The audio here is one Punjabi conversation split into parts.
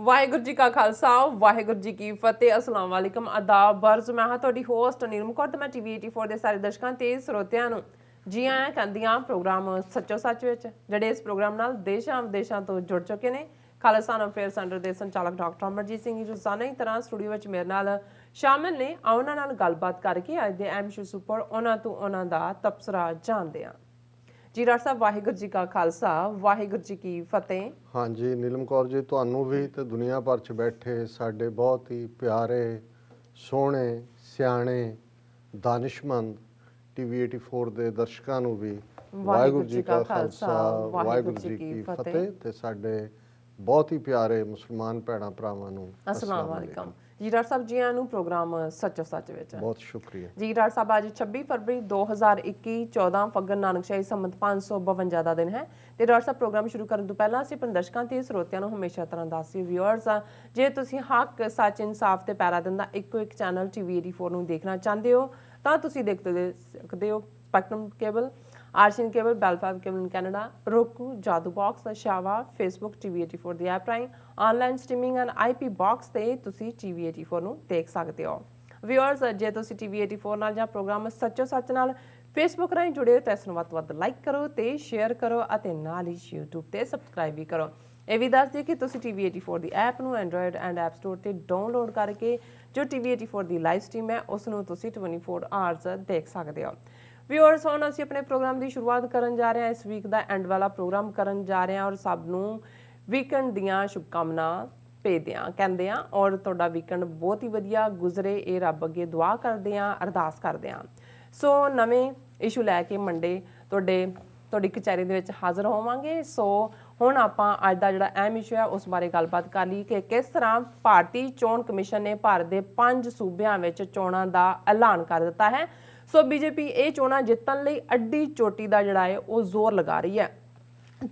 ਵਾਹਿਗੁਰੂ ਜੀ ਕਾ ਖਾਲਸਾ ਵਾਹਿਗੁਰੂ ਜੀ ਕੀ ਫਤਿਹ। ਅਸਲਾਮ ਵਾਲੇਕਮ ਆਦਾਬ ਬਰਜ਼। ਮੈਂ ਹਾਂ ਤੁਹਾਡੀ ਹੋਸਟ ਨੀਲਮ ਕੌਰ ਤੇ ਮੈਂ ਟੀਵੀ 84 ਦੇ ਸਾਰੇ ਦਰਸ਼ਕਾਂ ਤੇ ਸਰੋਤਿਆਂ ਨੂੰ ਜੀ ਆਇਆਂ ਕਹਿੰਦੀਆਂ ਪ੍ਰੋਗਰਾਮ ਸੱਚੋ ਸੱਚ ਵਿੱਚ, ਜਿਹੜੇ ਇਸ ਪ੍ਰੋਗਰਾਮ ਨਾਲ ਦੇਸ਼ਾਂ ਵਿਦੇਸ਼ਾਂ ਤੋਂ ਜੁੜ ਚੁੱਕੇ ਨੇ। ਖਾਲਿਸਤਾਨ ਅਫੇਅਰ ਸੈਂਟਰ ਦੇ ਸੰਚਾਲਕ ਡਾਕਟਰ ਅਮਰਜੀਤ ਸਿੰਘ ਜੀ ਰੋਜ਼ਾਨਾ ਹੀ ਤਰ੍ਹਾਂ ਸਟੂਡੀਓ ਵਿੱਚ ਮੇਰੇ ਨਾਲ ਸ਼ਾਮਿਲ ਨੇ। ਉਹਨਾਂ ਨਾਲ ਗੱਲਬਾਤ ਕਰਕੇ ਅੱਜ ਦੇ ਅਹਿਮ ਇਸ਼ੂਜ਼ ਉੱਪਰ ਉਹਨਾਂ ਤੋਂ ਉਹਨਾਂ ਦਾ ਤਬਸਰਾ ਜਾਣਦੇ ਹਾਂ। ਜੀ ਡਾਕਟਰ ਸਾਹਿਬ, ਵਾਹਿਗੁਰੂ ਜੀ ਕਾ ਖਾਲਸਾ ਵਾਹਿਗੁਰੂ ਜੀ ਕੀ ਫਤਿਹ। हाँ जी नीलम कौर जी, ਤੁਹਾਨੂੰ भी तो दुनिया भर च बैठे साडे बहुत ही प्यारे सोहणे सियाणे दानिशमंद टीवी 84 ਦੇ ਦਰਸ਼ਕਾਂ ਨੂੰ ਵੀ ਵਾਹਿਗੁਰੂ ਜੀ ਕਾ ਖਾਲਸਾ ਵਾਹਿਗੁਰੂ ਜੀ ਕੀ ਫਤਿਹ ਤੇ ਸਾਡੇ ਬਹੁਤ ਹੀ ਪਿਆਰੇ ਮੁਸਲਮਾਨ ਭੈਣਾਂ ਭਰਾਵਾਂ ਨੂੰ अस्सलाम वालेकुम। जी डॉक्टर साहब, जी आनू प्रोग्राम सचो सच विच बहुत शुक्रिया जी। डॉक्टर साहब, आज 26 फरवरी 2021 14 ਫੱਗਣ ਨਾਨਕਸ਼ਾਹੀ ਸੰਮਤ 552 ਦਾ ਦਿਨ ਹੈ ਤੇ ਡਾਕਟਰ ਸਾਹਿਬ, ਪ੍ਰੋਗਰਾਮ ਸ਼ੁਰੂ ਕਰਨ ਤੋਂ ਪਹਿਲਾਂ ਅਸੀਂ ਆਪਣੇ ਦਰਸ਼ਕਾਂ ਤੇ ਸਰੋਤਿਆਂ ਨੂੰ ਹਮੇਸ਼ਾ ਤਰ੍ਹਾਂ ਦੱਸਦੇ ਵਿਊਅਰਸ ਆ, ਜੇ ਤੁਸੀਂ ਹੱਕ ਸੱਚ ਇਨਸਾਫ ਤੇ ਪੈਰਾ ਦਿੰਦਾ ਇੱਕੋ ਇੱਕ ਚੈਨਲ ਟੀਵੀ 84 ਨੂੰ ਦੇਖਣਾ ਚਾਹੁੰਦੇ ਹੋ ਤਾਂ ਤੁਸੀਂ ਦੇਖਦੇ ਸਕਦੇ ਹੋ Spectrum cable, RCN cable, Bell Fibe cable in Canada, roku, Jadoo box, ਸ਼ਾਵਾ, ਫੇਸਬੁੱਕ ਟੀਵੀ 84 ਦੀ ਐਪ ਰਾਹੀਂ online streaming and IP box ਤੇ ਤੁਸੀਂ ਟੀਵੀ 84 ਨੂੰ ਦੇਖ ਸਕਦੇ ਹੋ। ਵਿਊਅਰਸ, ਜੇ ਤੁਸੀਂ ਟੀਵੀ 84 ਨਾਲ ਜਾਂ ਪ੍ਰੋਗਰਾਮ ਸੱਚੋ ਸੱਚ ਨਾਲ ਫੇਸਬੁੱਕ ਰਾਹੀਂ ਜੁੜੇ ਹੋ ਤਾਂ ਇਸ ਨੂੰ ਵੱਧ ਤੋਂ ਵੱਧ ਲਾਈਕ ਕਰੋ ਤੇ ਸ਼ੇਅਰ ਕਰੋ ਅਤੇ ਨਾਲ ਹੀ YouTube ਤੇ ਸਬਸਕ੍ਰਾਈਬ ਵੀ ਕਰੋ। ਇਹ ਵੀ ਦੱਸ ਦਿਓ ਕਿ ਤੁਸੀਂ ਟੀਵੀ 84 ਦੀ ਐਪ ਨੂੰ ਐਂਡਰੋਇਡ ਐਂਡ ਐਪ ਸਟੋਰ ਤੇ ਡਾਊਨਲੋਡ ਕਰਕੇ ਜੋ ਟੀਵੀ 84 ਦੀ ਲਾਈਵ ਸਟ੍ਰੀਮ ਹੈ ਉਸ ਨੂੰ ਤੁਸੀਂ 24 ਆਵਰਸ ਦੇਖ ਸਕਦੇ ਹੋ। ਵਿਊਅਰਸ, ਹੁਣ ਅਸੀਂ ਆਪਣੇ ਪ੍ਰੋਗਰਾਮ ਦੀ ਸ਼ੁਰੂਆਤ ਕਰਨ ਜਾ ਰਹੇ ਹਾਂ। ਇਸ ਵੀਕ ਦਾ ਐਂਡ ਵਾਲਾ ਪ੍ਰੋਗਰਾਮ ਕਰਨ ਜਾ ਰਹੇ ਹਾਂ ਔਰ ਸਭ ਨੂੰ ਵੀਕਐਂਡ ਦੀਆਂ ਸ਼ੁਭਕਾਮਨਾ ਭੇਜਦੇ ਹਾਂ, ਕਹਿੰਦੇ ਹਾਂ ਔਰ ਤੁਹਾਡਾ ਵੀਕਐਂਡ ਬਹੁਤ ਹੀ ਵਧੀਆ ਗੁਜ਼ਰੇ ਇਹ ਰੱਬ ਅੱਗੇ ਦੁਆ ਕਰਦੇ ਹਾਂ, ਅਰਦਾਸ ਕਰਦੇ ਹਾਂ। ਸੋ ਨਵੇਂ ਇਸ਼ੂ ਲੈ ਕੇ ਮੰਡੇ ਤੁਹਾਡੀ ਕਚਹਿਰੀ ਦੇ ਵਿੱਚ ਹਾਜ਼ਰ ਹੋਵਾਂਗੇ। ਸੋ ਹੁਣ ਆਪਾਂ ਅੱਜ ਦਾ ਜਿਹੜਾ ਅਹਿਮ ਇਸ਼ੂ ਹੈ ਉਸ ਬਾਰੇ ਗੱਲਬਾਤ ਕਰ ਲਈ ਕਿ ਕਿਸ ਤਰ੍ਹਾਂ ਭਾਰਤੀ ਚੋਣ ਕਮਿਸ਼ਨ ਨੇ ਭਾਰਤ ਦੇ 5 ਸੂਬਿਆਂ ਵਿੱਚ ਚੋਣਾਂ ਦਾ ਐਲਾਨ ਕਰ ਦਿੱਤਾ ਹੈ। ਸੋ ਬੀਜੇਪੀ ਇਹ ਚੋਣਾਂ ਜਿੱਤਣ ਲਈ ਅੱਡੀ ਚੋਟੀ ਦਾ ਜਿਹੜਾ ਹੈ ਉਹ ਜ਼ੋਰ ਲਗਾ ਰਹੀ ਹੈ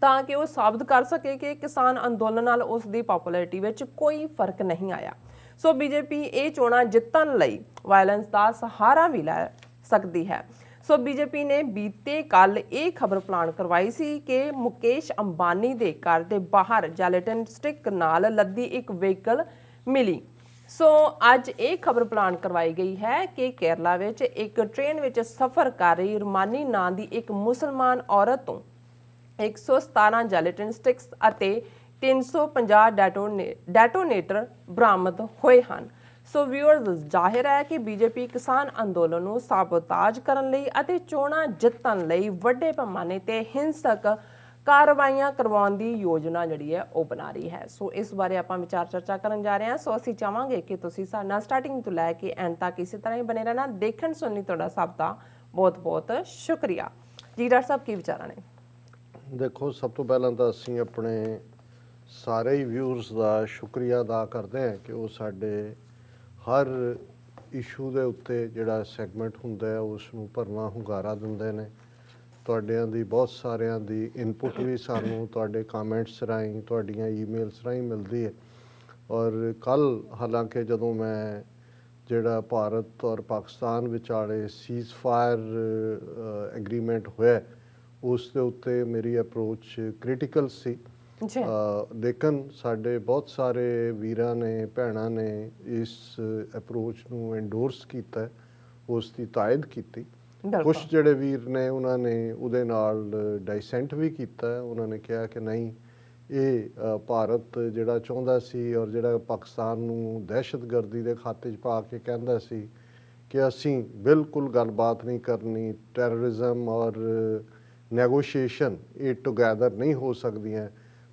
ਤਾਂ ਕਿ ਉਹ ਸਾਬਤ ਕਰ ਸਕੇ ਕਿ ਕਿਸਾਨ ਅੰਦੋਲਨ ਨਾਲ ਉਸ ਦੀ ਪਪੂਲੈਰਿਟੀ ਵਿੱਚ ਕੋਈ ਫਰਕ ਨਹੀਂ ਆਇਆ। ਸੋ ਬੀਜੇਪੀ ਇਹ ਚੋਣਾਂ ਜਿੱਤਣ ਲਈ ਵਾਇਲੈਂਸ ਦਾ ਸਹਾਰਾ ਵੀ ਲੈ ਸਕਦੀ ਹੈ। ਸੋ ਬੀਜੇਪੀ ਨੇ ਬੀਤੇ ਕੱਲ ਇਹ ਖਬਰ ਪਲਾਨ ਕਰਵਾਈ ਸੀ ਕਿ ਮੁਕੇਸ਼ ਅੰਬਾਨੀ ਦੇ ਘਰ ਦੇ ਬਾਹਰ ਜੈਲੇਟਿਨ ਸਟਿਕ ਨਾਲ ਲੱਦੀ ਇੱਕ ਵਹੀਕਲ ਮਿਲੀ। ਸੋ ਅੱਜ ਇਹ ਖਬਰ ਪਲਾਨ ਕਰਵਾਈ ਗਈ ਹੈ ਕਿ ਕੇਰਲਾ ਵਿੱਚ ਇੱਕ ਟ੍ਰੇਨ ਵਿੱਚ ਸਫ਼ਰ ਕਰ ਰਹੀ ਰੁਮਾਨੀ ਨਾਂ ਦੀ ਇੱਕ ਮੁਸਲਮਾਨ ਔਰਤ ਤੋਂ 117 ਜੈਲੇਟਿਨ ਸਟਿਕਸ ਅਤੇ 350 ਡੈਟੋਨੇਟਰ ਬਰਾਮਦ ਹੋਏ ਹਨ। ਸੋ ਵਿਊਅਰਸ, ਜ਼ਾਹਿਰ ਹੈ ਕਿ ਬੀਜੇਪੀ ਕਿਸਾਨ ਅੰਦੋਲਨ ਨੂੰ ਸਾਬੋਤਾਜ ਕਰਨ ਲਈ ਅਤੇ ਚੋਣਾਂ ਜਿੱਤਣ ਲਈ ਵੱਡੇ ਪੈਮਾਨੇ ਤੇ ਹਿੰਸਕ ਕਾਰਵਾਈਆਂ ਕਰਵਾਉਣ ਦੀ ਯੋਜਨਾ ਜਿਹੜੀ ਹੈ ਉਹ ਬਣਾ ਰਹੀ ਹੈ। ਸੋ ਇਸ ਬਾਰੇ ਆਪਾਂ ਵਿਚਾਰ ਚਰਚਾ ਕਰਨ ਜਾ ਰਹੇ ਹਾਂ। ਸੋ ਅਸੀਂ ਚਾਹਾਂਗੇ ਕਿ ਤੁਸੀਂ ਸਾਡੇ ਨਾਲ ਸਟਾਰਟਿੰਗ ਤੋਂ ਲੈ ਕੇ ਐਂਡ ਤੱਕ ਇਸੇ ਤਰ੍ਹਾਂ ਹੀ ਬਣੇ ਰਹਿਣਾ। ਦੇਖਣ ਸੁਣਨ ਲਈ ਤੁਹਾਡਾ ਸਭ ਦਾ ਬਹੁਤ ਬਹੁਤ ਸ਼ੁਕਰੀਆ। ਜੀ ਡਾਕਟਰ ਸਾਹਿਬ, ਕੀ ਵਿਚਾਰਾਂ ਨੇ? ਦੇਖੋ, ਸਭ ਤੋਂ ਪਹਿਲਾਂ ਤਾਂ ਅਸੀਂ ਆਪਣੇ ਸਾਰੇ ਹੀ ਵਿਊਅਰਸ ਦਾ ਸ਼ੁਕਰੀਆ ਅਦਾ ਕਰਦੇ ਹਾਂ ਕਿ ਉਹ ਸਾਡੇ ਹਰ ਇਸ਼ੂ ਦੇ ਉੱਤੇ ਜਿਹੜਾ ਸੈਗਮੈਂਟ ਹੁੰਦਾ ਹੈ ਉਸ ਨੂੰ ਭਰਵਾਂ ਹੁੰਗਾਰਾ ਦਿੰਦੇ ਨੇ। ਤੁਹਾਡਿਆਂ ਦੀ ਬਹੁਤ ਸਾਰਿਆਂ ਦੀ ਇਨਪੁਟ ਵੀ ਸਾਨੂੰ ਤੁਹਾਡੇ ਕਮੈਂਟਸ ਰਾਹੀਂ, ਤੁਹਾਡੀਆਂ ਈਮੇਲਸ ਰਾਹੀਂ ਮਿਲਦੀ ਹੈ। ਔਰ ਕੱਲ੍ਹ ਹਾਲਾਂਕਿ ਜਦੋਂ ਮੈਂ ਜਿਹੜਾ ਭਾਰਤ ਔਰ ਪਾਕਿਸਤਾਨ ਵਿਚਾਲੇ ਸੀਜ਼ ਫਾਇਰ ਐਗਰੀਮੈਂਟ ਹੋਇਆ ਉਸ ਦੇ ਉੱਤੇ ਮੇਰੀ ਅਪਰੋਚ ਕ੍ਰਿਟੀਕਲ ਸੀ, ਲੇਕਿਨ ਸਾਡੇ ਬਹੁਤ ਸਾਰੇ ਵੀਰਾਂ ਨੇ, ਭੈਣਾਂ ਨੇ ਇਸ ਅਪਰੋਚ ਨੂੰ ਐਂਡੋਰਸ ਕੀਤਾ, ਉਸ ਦੀ ਤਾਇਦ ਕੀਤੀ। ਕੁਛ ਜਿਹੜੇ ਵੀਰ ਨੇ ਉਹਨਾਂ ਨੇ ਉਹਦੇ ਨਾਲ ਡਾਈਸੈਂਟ ਵੀ ਕੀਤਾ। ਉਹਨਾਂ ਨੇ ਕਿਹਾ ਕਿ ਨਹੀਂ, ਇਹ ਭਾਰਤ ਜਿਹੜਾ ਚਾਹੁੰਦਾ ਸੀ ਔਰ ਜਿਹੜਾ ਪਾਕਿਸਤਾਨ ਨੂੰ ਦਹਿਸ਼ਤਗਰਦੀ ਦੇ ਖਾਤੇ 'ਚ ਪਾ ਕੇ ਕਹਿੰਦਾ ਸੀ ਕਿ ਅਸੀਂ ਬਿਲਕੁਲ ਗੱਲਬਾਤ ਨਹੀਂ ਕਰਨੀ, ਟੈਰਰਿਜ਼ਮ ਔਰ ਨੈਗੋਸ਼ੀਏਸ਼ਨ ਇਹ ਟੁਗੈਦਰ ਨਹੀਂ ਹੋ ਸਕਦੀਆਂ,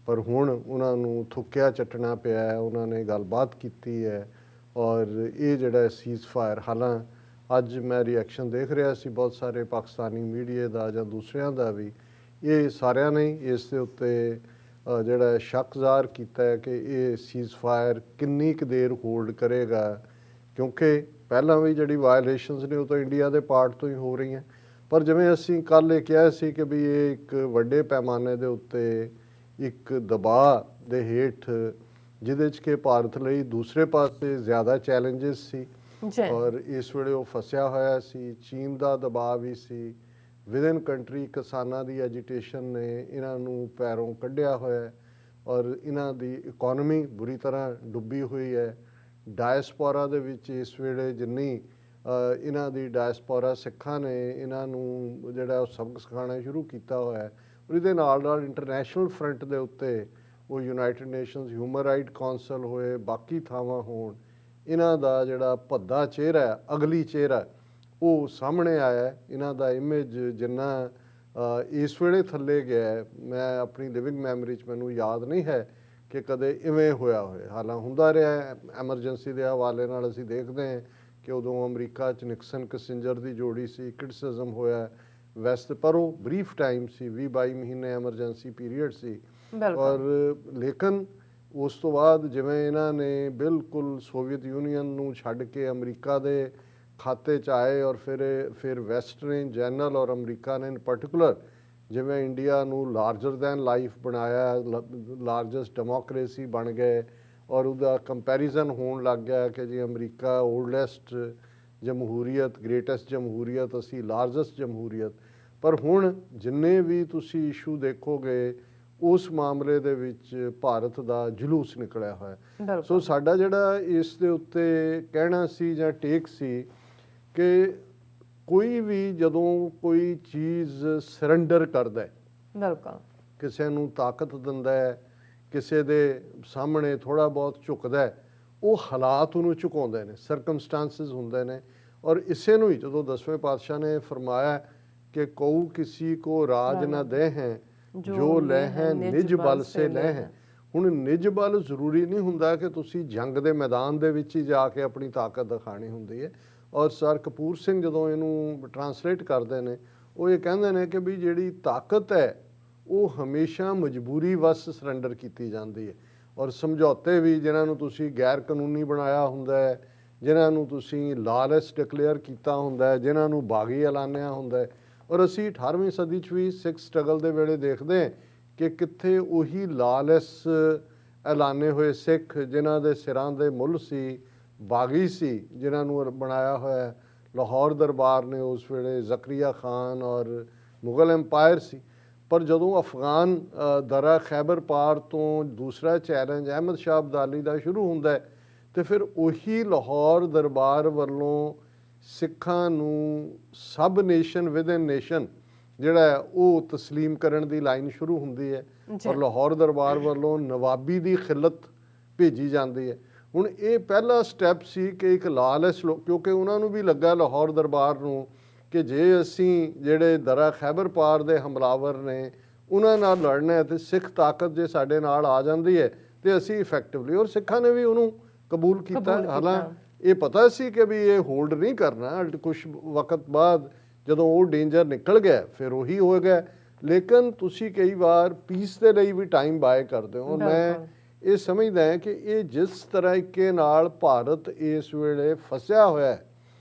ਪਰ ਹੁਣ ਉਹਨਾਂ ਨੂੰ ਥੁੱਕਿਆ ਚੱਟਣਾ ਪਿਆ ਹੈ। ਉਹਨਾਂ ਨੇ ਗੱਲਬਾਤ ਕੀਤੀ ਹੈ ਔਰ ਇਹ ਜਿਹੜਾ ਸੀਜ਼ ਫਾਇਰ, ਹਾਲਾਂ ਅੱਜ ਮੈਂ ਰਿਐਕਸ਼ਨ ਦੇਖ ਰਿਹਾ ਸੀ ਬਹੁਤ ਸਾਰੇ ਪਾਕਿਸਤਾਨੀ ਮੀਡੀਆ ਦਾ ਜਾਂ ਦੂਸਰਿਆਂ ਦਾ ਵੀ, ਇਹ ਸਾਰਿਆਂ ਨੇ ਇਸ ਦੇ ਉੱਤੇ ਜਿਹੜਾ ਸ਼ੱਕ ਜ਼ਾਹਰ ਕੀਤਾ ਹੈ ਕਿ ਇਹ ਸੀਜ਼ ਫਾਇਰ ਕਿੰਨੀ ਕੁ ਦੇਰ ਹੋਲਡ ਕਰੇਗਾ, ਕਿਉਂਕਿ ਪਹਿਲਾਂ ਵੀ ਜਿਹੜੀ ਵਾਇਲੇਸ਼ਨਸ ਨੇ ਉਹ ਤਾਂ ਇੰਡੀਆ ਦੇ ਪਾਰਟ ਤੋਂ ਹੀ ਹੋ ਰਹੀਆਂ। ਪਰ ਜਿਵੇਂ ਅਸੀਂ ਕੱਲ੍ਹ ਇਹ ਕਿਹਾ ਸੀ ਕਿ ਵੀ ਇਹ ਇੱਕ ਵੱਡੇ ਪੈਮਾਨੇ ਦੇ ਉੱਤੇ ਇੱਕ ਦਬਾਅ ਦੇ ਹੇਠ, ਜਿਹਦੇ 'ਚ ਕਿ ਭਾਰਤ ਲਈ ਦੂਸਰੇ ਪਾਸੇ ਜ਼ਿਆਦਾ ਚੈਲੰਜਸ ਸੀ ਔਰ ਇਸ ਵੇਲੇ ਉਹ ਫਸਿਆ ਹੋਇਆ ਸੀ। ਚੀਨ ਦਾ ਦਬਾਅ ਵੀ ਸੀ, ਵਿਦਨ ਕੰਟਰੀ ਕਿਸਾਨਾਂ ਦੀ ਐਜੀਟੇਸ਼ਨ ਨੇ ਇਹਨਾਂ ਨੂੰ ਪੈਰੋਂ ਕੱਢਿਆ ਹੋਇਆ ਔਰ ਇਹਨਾਂ ਦੀ ਇਕਨੋਮੀ ਬੁਰੀ ਤਰ੍ਹਾਂ ਡੁੱਬੀ ਹੋਈ ਹੈ। ਡਾਇਸਪੋਰਾ ਦੇ ਵਿੱਚ ਇਸ ਵੇਲੇ ਜਿੰਨੀ ਇਹਨਾਂ ਦੀ ਡਾਇਸਪੋਰਾ ਸਿੱਖਾਂ ਨੇ ਇਹਨਾਂ ਨੂੰ ਜਿਹੜਾ ਉਹ ਸਬਕ ਸਿਖਾਉਣਾ ਸ਼ੁਰੂ ਕੀਤਾ ਹੋਇਆ ਹੈ, ਔਰ ਇਹਦੇ ਨਾਲ ਨਾਲ ਇੰਟਰਨੈਸ਼ਨਲ ਫਰੰਟ ਦੇ ਉੱਤੇ ਉਹ United nations human right council ਹੋਏ, ਬਾਕੀ ਥਾਵਾਂ ਹੋਣ, ਇਹਨਾਂ ਦਾ ਜਿਹੜਾ ਭੱਦਾ ਚਿਹਰਾ, ਅਗਲੀ ਚਿਹਰਾ ਉਹ ਸਾਹਮਣੇ ਆਇਆ। ਇਹਨਾਂ ਦਾ ਇਮੇਜ ਜਿੰਨਾ ਇਸ ਵੇਲੇ ਥੱਲੇ ਗਿਆ, ਮੈਂ ਆਪਣੀ ਲਿਵਿੰਗ ਮੈਮਰੀ 'ਚ ਮੈਨੂੰ ਯਾਦ ਨਹੀਂ ਹੈ ਕਿ ਕਦੇ ਇਵੇਂ ਹੋਇਆ ਹੋਵੇ। ਹਾਲਾਂ ਹੁੰਦਾ ਰਿਹਾ, ਐਮਰਜੈਂਸੀ ਦੇ ਹਵਾਲੇ ਨਾਲ ਅਸੀਂ ਦੇਖਦੇ ਹਾਂ ਕਿ ਉਦੋਂ ਅਮਰੀਕਾ 'ਚ ਨਿਕਸਨ ਕਿਸਿੰਜਰ ਦੀ ਜੋੜੀ ਸੀ, ਕ੍ਰਿਟਿਸਿਜ਼ਮ ਹੋਇਆ ਵੈਸਟ, ਪਰ ਉਹ ਬਰੀਫ ਟਾਈਮ ਸੀ, 20-22 ਮਹੀਨੇ ਐਮਰਜੈਂਸੀ ਪੀਰੀਅਡ ਸੀ। ਔਰ ਲੇਕਿਨ ਉਸ ਤੋਂ ਬਾਅਦ ਜਿਵੇਂ ਇਹਨਾਂ ਨੇ ਬਿਲਕੁਲ ਸੋਵੀਅਤ ਯੂਨੀਅਨ ਨੂੰ ਛੱਡ ਕੇ ਅਮਰੀਕਾ ਦੇ ਖਾਤੇ 'ਚ ਆਏ, ਔਰ ਫਿਰ ਵੈਸਟਰਨ ਇਨ ਜਨਰਲ ਔਰ ਅਮਰੀਕਾ ਨੇ ਇਨ ਪਰਟੀਕੂਲਰ ਜਿਵੇਂ ਇੰਡੀਆ ਨੂੰ ਲਾਰਜਰ ਦੈਨ ਲਾਈਫ ਬਣਾਇਆ, ਲਾਰਜੈਸਟ ਡੈਮੋਕ੍ਰੇਸੀ ਬਣ ਗਏ, ਔਰ ਉਹਦਾ ਕੰਪੈਰੀਜ਼ਨ ਹੋਣ ਲੱਗ ਗਿਆ ਕਿ ਜੀ ਅਮਰੀਕਾ ਓਲਡੈਸਟ ਜਮਹੂਰੀਅਤ, ਗ੍ਰੇਟੈਸਟ ਜਮਹੂਰੀਅਤ, ਅਸੀਂ ਲਾਰਜੈਸਟ ਜਮਹੂਰੀਅਤ। ਪਰ ਹੁਣ ਜਿੰਨੇ ਵੀ ਤੁਸੀਂ ਇਸ਼ੂ ਦੇਖੋਗੇ ਉਸ ਮਾਮਲੇ ਦੇ ਵਿੱਚ ਭਾਰਤ ਦਾ ਜਲੂਸ ਨਿਕਲਿਆ ਹੋਇਆ। ਸੋ ਸਾਡਾ ਜਿਹੜਾ ਇਸ ਦੇ ਉੱਤੇ ਕਹਿਣਾ ਸੀ ਜਾਂ ਟੇਕ ਸੀ ਕਿ ਕੋਈ ਵੀ ਜਦੋਂ ਕੋਈ ਚੀਜ਼ ਸਰੈਂਡਰ ਕਰਦਾ ਹੈ, ਬਿਲਕੁਲ ਕਿਸੇ ਨੂੰ ਤਾਕਤ ਦਿੰਦਾ ਹੈ, ਕਿਸੇ ਦੇ ਸਾਹਮਣੇ ਥੋੜ੍ਹਾ ਬਹੁਤ ਝੁਕਦਾ ਹੈ, ਉਹ ਹਾਲਾਤ ਉਹਨੂੰ ਝੁਕਾਉਂਦੇ ਨੇ, ਸਰਕਮਸਟਾਂਸਿਸ ਹੁੰਦੇ ਨੇ। ਔਰ ਇਸੇ ਨੂੰ ਹੀ ਜਦੋਂ 10ਵੇਂ ਪਾਤਸ਼ਾਹ ਨੇ ਫਰਮਾਇਆ ਕਿ ਕਉ ਕਿਸੀ ਕੋ ਰਾਜ ਨਾ ਦੇ ਹੈ ਜੋ ਲੈ ਹੈ ਨਿਜ ਬਲ ਸੇ ਲੈ ਹੈ। ਹੁਣ ਨਿਜ ਬਲ ਜ਼ਰੂਰੀ ਨਹੀਂ ਹੁੰਦਾ ਕਿ ਤੁਸੀਂ ਜੰਗ ਦੇ ਮੈਦਾਨ ਦੇ ਵਿੱਚ ਹੀ ਜਾ ਕੇ ਆਪਣੀ ਤਾਕਤ ਦਿਖਾਣੀ ਹੁੰਦੀ ਹੈ। ਔਰ ਸਰ ਕਪੂਰ ਸਿੰਘ ਜਦੋਂ ਇਹਨੂੰ ਟਰਾਂਸਲੇਟ ਕਰਦੇ ਨੇ, ਉਹ ਇਹ ਕਹਿੰਦੇ ਨੇ ਕਿ ਵੀ ਜਿਹੜੀ ਤਾਕਤ ਹੈ ਉਹ ਹਮੇਸ਼ਾ ਮਜਬੂਰੀ ਵਸ ਸਰੈਂਡਰ ਕੀਤੀ ਜਾਂਦੀ ਹੈ। ਔਰ ਸਮਝੌਤੇ ਵੀ ਜਿਨ੍ਹਾਂ ਨੂੰ ਤੁਸੀਂ ਗੈਰ ਕਾਨੂੰਨੀ ਬਣਾਇਆ ਹੁੰਦਾ ਹੈ, ਜਿਨ੍ਹਾਂ ਨੂੰ ਤੁਸੀਂ ਲਾਲੈਸ ਡਿਕਲੇਅਰ ਕੀਤਾ ਹੁੰਦਾ ਹੈ, ਜਿਨ੍ਹਾਂ ਨੂੰ ਬਾਗੀ ਐਲਾਨਿਆ ਹੁੰਦਾ ਹੈ। ਔਰ ਅਸੀਂ 18ਵੀਂ ਸਦੀ 'ਚ ਵੀ ਸਿੱਖ ਸਟਰਗਲ ਦੇ ਵੇਲੇ ਦੇਖਦੇ ਹਾਂ ਕਿ ਕਿੱਥੇ ਉਹੀ ਲਾਲੈਸ ਐਲਾਨੇ ਹੋਏ ਸਿੱਖ ਜਿਨ੍ਹਾਂ ਦੇ ਸਿਰਾਂ ਦੇ ਮੁੱਲ ਸੀ, ਬਾਗੀ ਸੀ, ਜਿਨ੍ਹਾਂ ਨੂੰ ਬਣਾਇਆ ਹੋਇਆ ਲਾਹੌਰ ਦਰਬਾਰ ਨੇ ਉਸ ਵੇਲੇ, ਜ਼ਕਰੀਆ ਖਾਨ ਔਰ ਮੁਗਲ ਐਮਪਾਇਰ ਸੀ। ਪਰ ਜਦੋਂ ਅਫਗਾਨ ਦਰਾ ਖੈਬਰ ਪਾਰ ਤੋਂ ਦੂਸਰਾ ਚੈਲੰਜ ਅਹਿਮਦ ਸ਼ਾਹ ਅਬਦਾਲੀ ਦਾ ਸ਼ੁਰੂ ਹੁੰਦਾ ਹੈ, ਤੇ ਫਿਰ ਉਹੀ ਲਾਹੌਰ ਦਰਬਾਰ ਵੱਲੋਂ ਸਿੱਖਾਂ ਨੂੰ ਸਬ ਨੇਸ਼ਨ ਵਿਦਨ ਨੇਸ਼ਨ ਜਿਹੜਾ ਉਹ ਤਸਲੀਮ ਕਰਨ ਦੀ ਲਾਈਨ ਸ਼ੁਰੂ ਹੁੰਦੀ ਹੈ, ਔਰ ਲਾਹੌਰ ਦਰਬਾਰ ਵੱਲੋਂ ਨਵਾਬੀ ਦੀ ਖਿਲਤ ਭੇਜੀ ਜਾਂਦੀ ਹੈ। ਹੁਣ ਇਹ ਪਹਿਲਾ ਸਟੈਪ ਸੀ ਕਿ ਇੱਕ ਲਾਲੈਸ ਲੋਕ, ਕਿਉਂਕਿ ਉਹਨਾਂ ਨੂੰ ਵੀ ਲੱਗਾ ਲਾਹੌਰ ਦਰਬਾਰ ਨੂੰ ਕਿ ਜੇ ਅਸੀਂ ਜਿਹੜੇ ਦਰਾ ਖੈਬਰ ਪਾਰ ਦੇ ਹਮਲਾਵਰ ਨੇ ਉਹਨਾਂ ਨਾਲ ਲੜਨਾ ਹੈ ਤੇ ਸਿੱਖ ਤਾਕਤ ਜੇ ਸਾਡੇ ਨਾਲ ਆ ਜਾਂਦੀ ਹੈ ਤੇ ਅਸੀਂ ਇਫੈਕਟਿਵਲੀ, ਔਰ ਸਿੱਖਾਂ ਨੇ ਵੀ ਉਹਨੂੰ ਕਬੂਲ ਕੀਤਾ। ਹਾਲਾਂਕਿ ਇਹ ਪਤਾ ਸੀ ਕਿ ਵੀ ਇਹ ਹੋਲਡ ਨਹੀਂ ਕਰਨਾ, ਕੁਛ ਵਕਤ ਬਾਅਦ ਜਦੋਂ ਉਹ ਡੇਂਜਰ ਨਿਕਲ ਗਿਆ ਫਿਰ ਉਹੀ ਹੋ ਗਿਆ। ਲੇਕਿਨ ਤੁਸੀਂ ਕਈ ਵਾਰ ਪੀਸ ਦੇ ਲਈ ਵੀ ਟਾਈਮ ਬਾਏ ਕਰਦੇ ਹੋ। ਮੈਂ ਇਹ ਸਮਝਦਾ ਹਾਂ ਕਿ ਇਹ ਜਿਸ ਤਰੀਕੇ ਨਾਲ ਭਾਰਤ ਇਸ ਵੇਲੇ ਫਸਿਆ ਹੋਇਆ ਹੈ,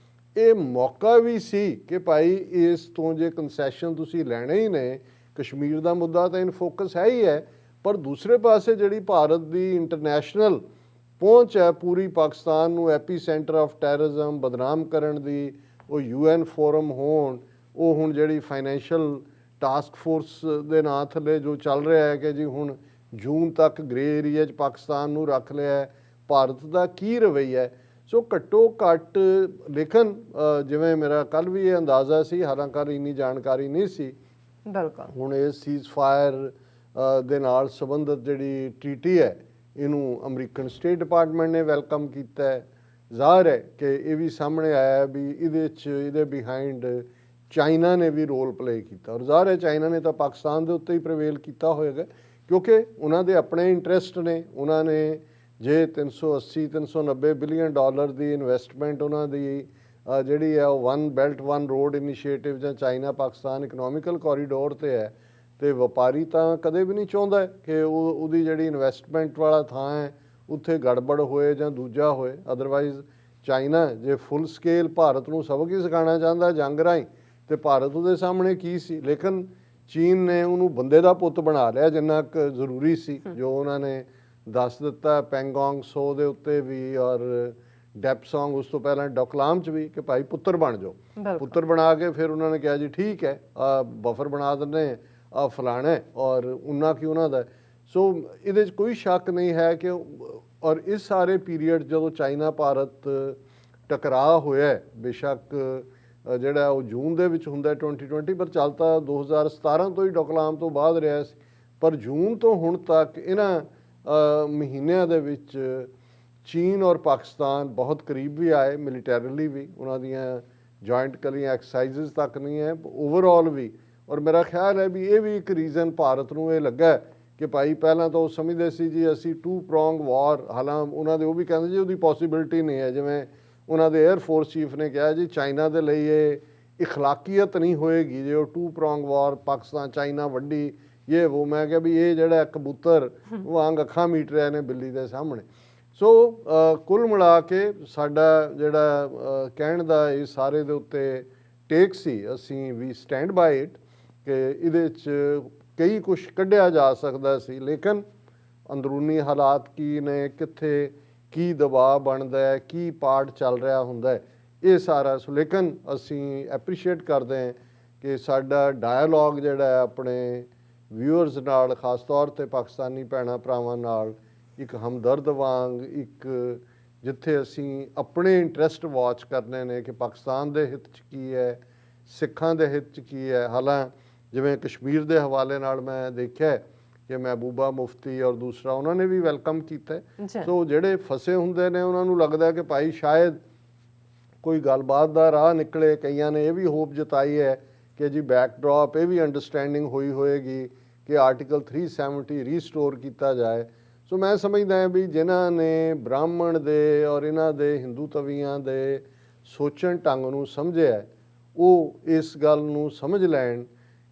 ਇਹ ਮੌਕਾ ਵੀ ਸੀ ਕਿ ਭਾਈ ਇਸ ਤੋਂ ਜੇ ਕੰਸੈਸ਼ਨ ਤੁਸੀਂ ਲੈਣੇ ਹੀ ਨੇ, ਕਸ਼ਮੀਰ ਦਾ ਮੁੱਦਾ ਤਾਂ ਇਨ ਫੋਕਸ ਹੈ ਹੀ ਹੈ, ਪਰ ਦੂਸਰੇ ਪਾਸੇ ਜਿਹੜੀ ਭਾਰਤ ਦੀ ਇੰਟਰਨੈਸ਼ਨਲ ਪਹੁੰਚ ਹੈ ਪੂਰੀ ਪਾਕਿਸਤਾਨ ਨੂੰ ਐਪੀ ਸੈਂਟਰ ਆਫ ਟੈਰਰਿਜ਼ਮ ਬਦਨਾਮ ਕਰਨ ਦੀ, ਉਹ UN ਫੋਰਮ ਹੋਣ, ਉਹ ਹੁਣ ਜਿਹੜੀ ਫਾਈਨੈਂਸ਼ੀਅਲ ਟਾਸਕ ਫੋਰਸ ਦੇ ਨਾਂ ਥੱਲੇ ਜੋ ਚੱਲ ਰਿਹਾ ਹੈ ਕਿ ਜੀ ਹੁਣ ਜੂਨ ਤੱਕ ਗ੍ਰੇ ਏਰੀਆ 'ਚ ਪਾਕਿਸਤਾਨ ਨੂੰ ਰੱਖ ਲਿਆ ਹੈ, ਭਾਰਤ ਦਾ ਕੀ ਰਵੱਈਆ ਹੈ। ਸੋ ਘੱਟੋ ਘੱਟ ਲੇਕਿਨ ਜਿਵੇਂ ਮੇਰਾ ਕੱਲ੍ਹ ਵੀ ਇਹ ਅੰਦਾਜ਼ਾ ਸੀ, ਹਾਲਾਂਕਿ ਇੰਨੀ ਜਾਣਕਾਰੀ ਨਹੀਂ ਸੀ, ਬਿਲਕੁਲ ਹੁਣ ਇਹ ਸੀਜ਼ ਫਾਇਰ ਦੇ ਨਾਲ ਸੰਬੰਧਿਤ ਜਿਹੜੀ ਟ੍ਰੀਟੀ ਹੈ ਇਹਨੂੰ ਅਮਰੀਕਨ ਸਟੇਟ ਡਿਪਾਰਟਮੈਂਟ ਨੇ ਵੈਲਕਮ ਕੀਤਾ ਹੈ। ਜ਼ਾਹਰ ਹੈ ਕਿ ਇਹ ਵੀ ਸਾਹਮਣੇ ਆਇਆ ਵੀ ਇਹਦੇ ਬਿਹਾਈਂਡ ਚਾਈਨਾ ਨੇ ਵੀ ਰੋਲ ਪਲੇ ਕੀਤਾ, ਔਰ ਜ਼ਾਹਰ ਹੈ ਚਾਈਨਾ ਨੇ ਤਾਂ ਪਾਕਿਸਤਾਨ ਦੇ ਉੱਤੇ ਹੀ ਪ੍ਰਵੇਲ ਕੀਤਾ ਹੋਏਗਾ ਕਿਉਂਕਿ ਉਹਨਾਂ ਦੇ ਆਪਣੇ ਇੰਟਰਸਟ ਨੇ। ਉਹਨਾਂ ਨੇ ਜੇ 380-390 ਬਿਲੀਅਨ ਡਾਲਰ ਦੀ ਇਨਵੈਸਟਮੈਂਟ ਉਹਨਾਂ ਦੀ ਜਿਹੜੀ ਹੈ ਉਹ one belt one road initiative ਜਾਂ ਚਾਈਨਾ ਪਾਕਿਸਤਾਨ ਇਕਨੋਮਿਕਲ ਕੋਰੀਡੋਰ 'ਤੇ ਹੈ, ਤੇ ਵਪਾਰੀ ਤਾਂ ਕਦੇ ਵੀ ਨਹੀਂ ਚਾਹੁੰਦਾ ਕਿ ਉਹਦੀ ਜਿਹੜੀ ਇਨਵੈਸਟਮੈਂਟ ਵਾਲਾ ਥਾਂ ਹੈ ਉੱਥੇ ਗੜਬੜ ਹੋਏ ਜਾਂ ਦੂਜਾ ਹੋਏ। ਅਦਰਵਾਈਜ਼ ਚਾਈਨਾ ਜੇ ਫੁੱਲ ਸਕੇਲ ਭਾਰਤ ਨੂੰ ਸਬਕ ਹੀ ਸਿਖਾਉਣਾ ਚਾਹੁੰਦਾ ਜੰਗ ਰਾਹੀਂ, ਤੇ ਭਾਰਤ ਉਹਦੇ ਸਾਹਮਣੇ ਕੀ ਸੀ। ਲੇਕਿਨ ਚੀਨ ਨੇ ਉਹਨੂੰ ਬੰਦੇ ਦਾ ਪੁੱਤ ਬਣਾ ਲਿਆ ਜਿੰਨਾ ਕੁ ਜ਼ਰੂਰੀ ਸੀ, ਜੋ ਉਹਨਾਂ ਨੇ ਦੱਸ ਦਿੱਤਾ ਪੈਂਗੋਂਗ ਸੋ ਦੇ ਉੱਤੇ ਵੀ ਔਰ ਡੈਪਸੋਂਗ ਉਸ ਤੋਂ ਪਹਿਲਾਂ ਡੋਕਲਾਮ 'ਚ ਵੀ ਕਿ ਭਾਈ ਪੁੱਤਰ ਬਣ ਜਾਓ। ਪੁੱਤਰ ਬਣਾ ਕੇ ਫਿਰ ਉਹਨਾਂ ਨੇ ਕਿਹਾ ਜੀ ਠੀਕ ਹੈ ਬਫਰ ਬਣਾ ਦਿੰਦੇ ਆ ਫਲਾਣਾ, ਔਰ ਉਹਨਾਂ ਕੀ ਉਹਨਾਂ ਦਾ। ਸੋ ਇਹਦੇ 'ਚ ਕੋਈ ਸ਼ੱਕ ਨਹੀਂ ਹੈ ਕਿ ਔਰ ਇਸ ਸਾਰੇ ਪੀਰੀਅਡ ਜਦੋਂ ਚਾਈਨਾ ਭਾਰਤ ਟਕਰਾਅ ਹੋਇਆ, ਬੇਸ਼ੱਕ ਜਿਹੜਾ ਉਹ ਜੂਨ ਦੇ ਵਿੱਚ ਹੁੰਦਾ 2020, ਪਰ ਚੱਲ ਤਾਂ 2017 ਤੋਂ ਹੀ ਡੋਕਲਾਮ ਤੋਂ ਬਾਅਦ ਰਿਹਾ ਸੀ। ਪਰ ਜੂਨ ਤੋਂ ਹੁਣ ਤੱਕ ਇਹਨਾਂ ਮਹੀਨਿਆਂ ਦੇ ਵਿੱਚ ਚੀਨ ਔਰ ਪਾਕਿਸਤਾਨ ਬਹੁਤ ਕਰੀਬ ਵੀ ਆਏ, ਮਿਲੀਟੈਰਲੀ ਵੀ, ਉਹਨਾਂ ਦੀਆਂ ਜੁਆਇੰਟ ਕਲੀਆਂ ਐਕਸਰਸਾਈਜ਼ਸ ਤੱਕ ਨਹੀਂ ਹੈ, ਓਵਰਆਲ ਵੀ। ਔਰ ਮੇਰਾ ਖਿਆਲ ਹੈ ਵੀ ਇਹ ਵੀ ਇੱਕ ਰੀਜ਼ਨ ਭਾਰਤ ਨੂੰ ਇਹ ਲੱਗਾ ਕਿ ਭਾਈ ਪਹਿਲਾਂ ਤਾਂ ਉਹ ਸਮਝਦੇ ਸੀ ਜੀ ਅਸੀਂ 2 prong ਵਾਰ, ਹਾਲਾਂਕਿ ਉਹਨਾਂ ਦੇ ਉਹ ਵੀ ਕਹਿੰਦੇ ਜੀ ਉਹਦੀ ਪੋਸੀਬਿਲਿਟੀ ਨਹੀਂ ਹੈ। ਜਿਵੇਂ ਉਹਨਾਂ ਦੇ 에ਅਰ ਫੋਰਸ ਚੀਫ ਨੇ ਕਿਹਾ ਜੀ ਚਾਈਨਾ ਦੇ ਲਈ ਇਹ ਇਖਲਾਕੀਅਤ ਨਹੀਂ ਹੋਏਗੀ ਜੇ ਉਹ 2 prong ਵਾਰ ਪਾਕਿਸਤਾਨ ਚਾਈਨਾ ਵੱਡੀ ਇਹ ਉਹ। ਮੈਂ ਕਿਹਾ ਵੀ ਇਹ ਜਿਹੜਾ ਕਬੂਤਰ ਵਾਂਗ ਅੱਖਾਂ ਮੀਟ ਰਿਹਾ ਨੇ ਬਿੱਲੀ ਦੇ ਸਾਹਮਣੇ। ਸੋ ਕੁੱਲ ਮਿਲਾ ਕੇ ਸਾਡਾ ਜਿਹੜਾ ਕਹਿਣ ਦਾ ਇਹ ਸਾਰੇ ਦੇ ਉੱਤੇ ਟੇਕ ਸੀ, ਅਸੀਂ ਵੀ ਸਟੈਂਡ ਬਾਈ ਇਟ ਕਿ ਇਹਦੇ 'ਚ ਕਈ ਕੁਛ ਕੱਢਿਆ ਜਾ ਸਕਦਾ ਸੀ, ਲੇਕਿਨ ਅੰਦਰੂਨੀ ਹਾਲਾਤ ਕੀ ਨੇ, ਕਿੱਥੇ ਕੀ ਦਬਾਅ ਬਣਦਾ ਹੈ, ਕੀ ਪਾਰਟ ਚੱਲ ਰਿਹਾ ਹੁੰਦਾ ਹੈ, ਇਹ ਸਾਰਾ। ਸੋ ਲੇਕਿਨ ਅਸੀਂ ਐਪਰੀਸ਼ੀਏਟ ਕਰਦੇ ਹਾਂ ਕਿ ਸਾਡਾ ਡਾਇਲੋਗ ਜਿਹੜਾ ਹੈ ਆਪਣੇ ਵਿਊਅਰਸ ਨਾਲ, ਖਾਸ ਤੌਰ 'ਤੇ ਪਾਕਿਸਤਾਨੀ ਭੈਣਾਂ ਭਰਾਵਾਂ ਨਾਲ, ਇੱਕ ਹਮਦਰਦ ਵਾਂਗ, ਇੱਕ ਜਿੱਥੇ ਅਸੀਂ ਆਪਣੇ ਇੰਟਰਸਟ ਵਾਚ ਕਰਨੇ ਨੇ ਕਿ ਪਾਕਿਸਤਾਨ ਦੇ ਹਿੱਤ 'ਚ ਕੀ ਹੈ, ਸਿੱਖਾਂ ਦੇ ਹਿੱਤ 'ਚ ਕੀ ਹੈ। ਹਾਲਾਂ ਜਿਵੇਂ ਕਸ਼ਮੀਰ ਦੇ ਹਵਾਲੇ ਨਾਲ ਮੈਂ ਦੇਖਿਆ ਕਿ ਮਹਿਬੂਬਾ ਮੁਫਤੀ ਔਰ ਦੂਸਰਾ ਉਹਨਾਂ ਨੇ ਵੀ ਵੈਲਕਮ ਕੀਤਾ। ਸੋ ਜਿਹੜੇ ਫਸੇ ਹੁੰਦੇ ਨੇ ਉਹਨਾਂ ਨੂੰ ਲੱਗਦਾ ਕਿ ਭਾਈ ਸ਼ਾਇਦ ਕੋਈ ਗੱਲਬਾਤ ਦਾ ਰਾਹ ਨਿਕਲੇ। ਕਈਆਂ ਨੇ ਇਹ ਵੀ ਹੋਪ ਜਤਾਈ ਹੈ ਕਿ ਜੀ ਬੈਕਡ੍ਰੌਪ ਇਹ ਵੀ ਅੰਡਰਸਟੈਂਡਿੰਗ ਹੋਈ ਹੋਏਗੀ ਕਿ ਆਰਟੀਕਲ 370 ਰੀਸਟੋਰ ਕੀਤਾ ਜਾਏ। ਸੋ ਮੈਂ ਸਮਝਦਾ ਹਾਂ ਵੀ ਜਿਨ੍ਹਾਂ ਨੇ ਬ੍ਰਾਹਮਣ ਦੇ ਔਰ ਇਹਨਾਂ ਦੇ ਹਿੰਦੂ ਤਵੀਆਂ ਦੇ ਸੋਚਣ ਢੰਗ ਨੂੰ ਸਮਝਿਆ, ਉਹ ਇਸ ਗੱਲ ਨੂੰ ਸਮਝ ਲੈਣ